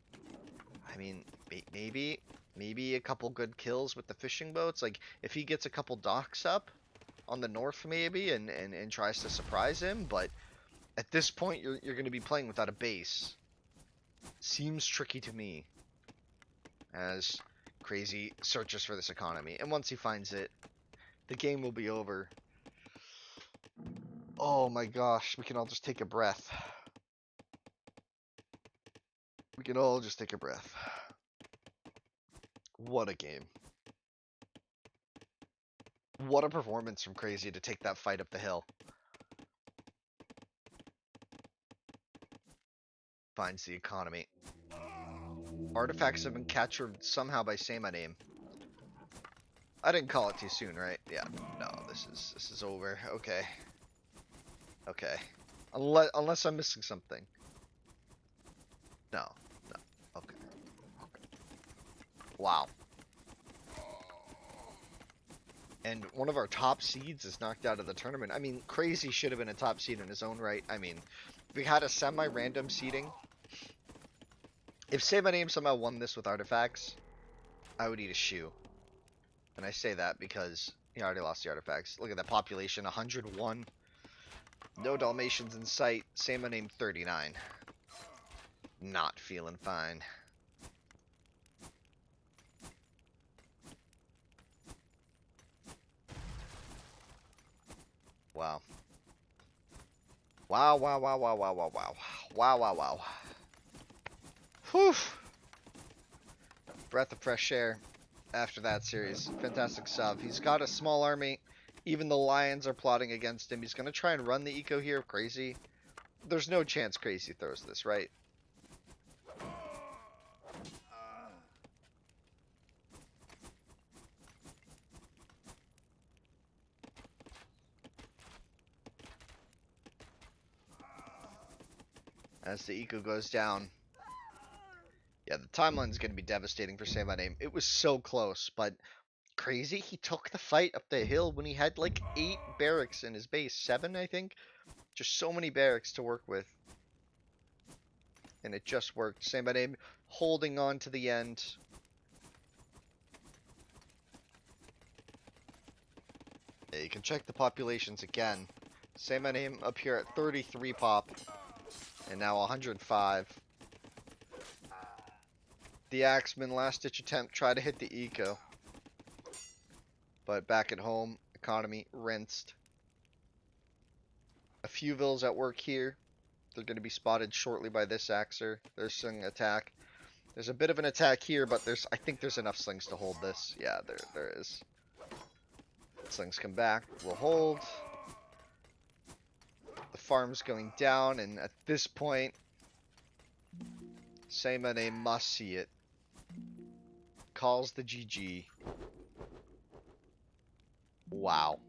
I mean, maybe a couple good kills with the fishing boats. Like, if he gets a couple docks up on the north maybe and tries to surprise him. But at this point, you're going to be playing without a base. Seems tricky to me. As Crazy searches for this economy. And once he finds it, the game will be over. Oh my gosh, we can all just take a breath. We can all just take a breath. What a game. What a performance from Crazy to take that fight up the hill. Finds the economy. Artifacts have been captured somehow by SayMyName. I didn't call it too soon, right? Yeah, no, this is over. Okay. Okay. Unless I'm missing something. No. Okay. Wow. And one of our top seeds is knocked out of the tournament. I mean, Crazy should have been a top seed in his own right. I mean, if we had a semi-random seeding, if SayMyName somehow won this with artifacts, I would eat a shoe. And I say that because he already lost the artifacts. Look at that population, 101. No Dalmatians in sight. SayMyName 39. Not feeling fine. Wow. Wow. Whew. Breath of fresh air after that series. Fantastic stuff. He's got a small army. Even the Lions are plotting against him. He's going to try and run the eco here. Crazy. There's no chance Crazy throws this, right? As the eco goes down. Yeah, the timeline's going to be devastating for SayMyName. It was so close, but Crazy, he took the fight up the hill when he had like 8 barracks in his base. 7, I think. Just so many barracks to work with. And it just worked. SayMyName holding on to the end. Yeah, you can check the populations again. SayMyName up here at 33 pop. And now 105. The Axeman, last ditch attempt, try to hit the eco. But back at home, economy rinsed. A few vills at work here. They're going to be spotted shortly by this Axer. There's an attack. There's a bit of an attack here, but I think there's enough slings to hold this. Yeah, there is. Slings come back. We'll hold. The farm's going down, and at this point, SayMyName must see it. Calls the GG. Wow.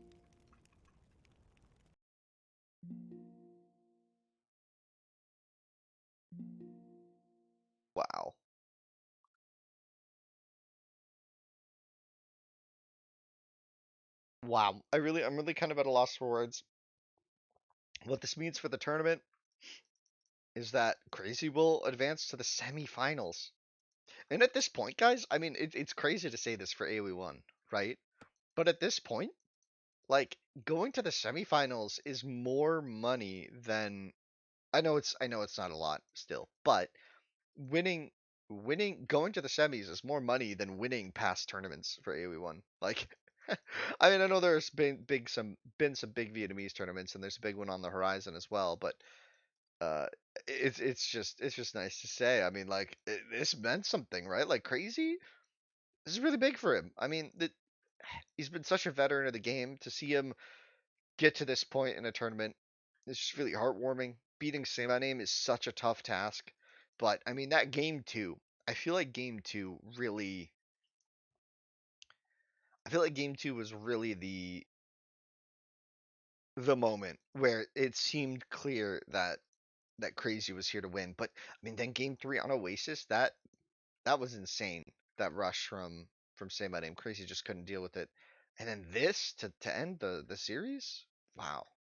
Wow. Wow. I'm really kind of at a loss for words. What this means for the tournament is that Crazy will advance to the semifinals. And at this point, guys, I mean, it's crazy to say this for AoE1, right? But at this point, like going to the semifinals is more money than I know it's not a lot still, but winning going to the semis is more money than winning past tournaments for AoE1. Like I mean, I know there's been some big Vietnamese tournaments and there's a big one on the horizon as well, but uh it's just nice to say. I mean, like this meant something, right? Like Crazy, this is really big for him. I mean, he's been such a veteran of the game. To see him get to this point in a tournament is just really heartwarming. Beating SayMyName is such a tough task, but I mean that game two. I feel like game two really. I feel like game two was really the moment where it seemed clear that Crazy was here to win. But I mean, then game three on Oasis, that was insane. That rush from SayMyName, Crazy just couldn't deal with it. And then this to end the series, wow.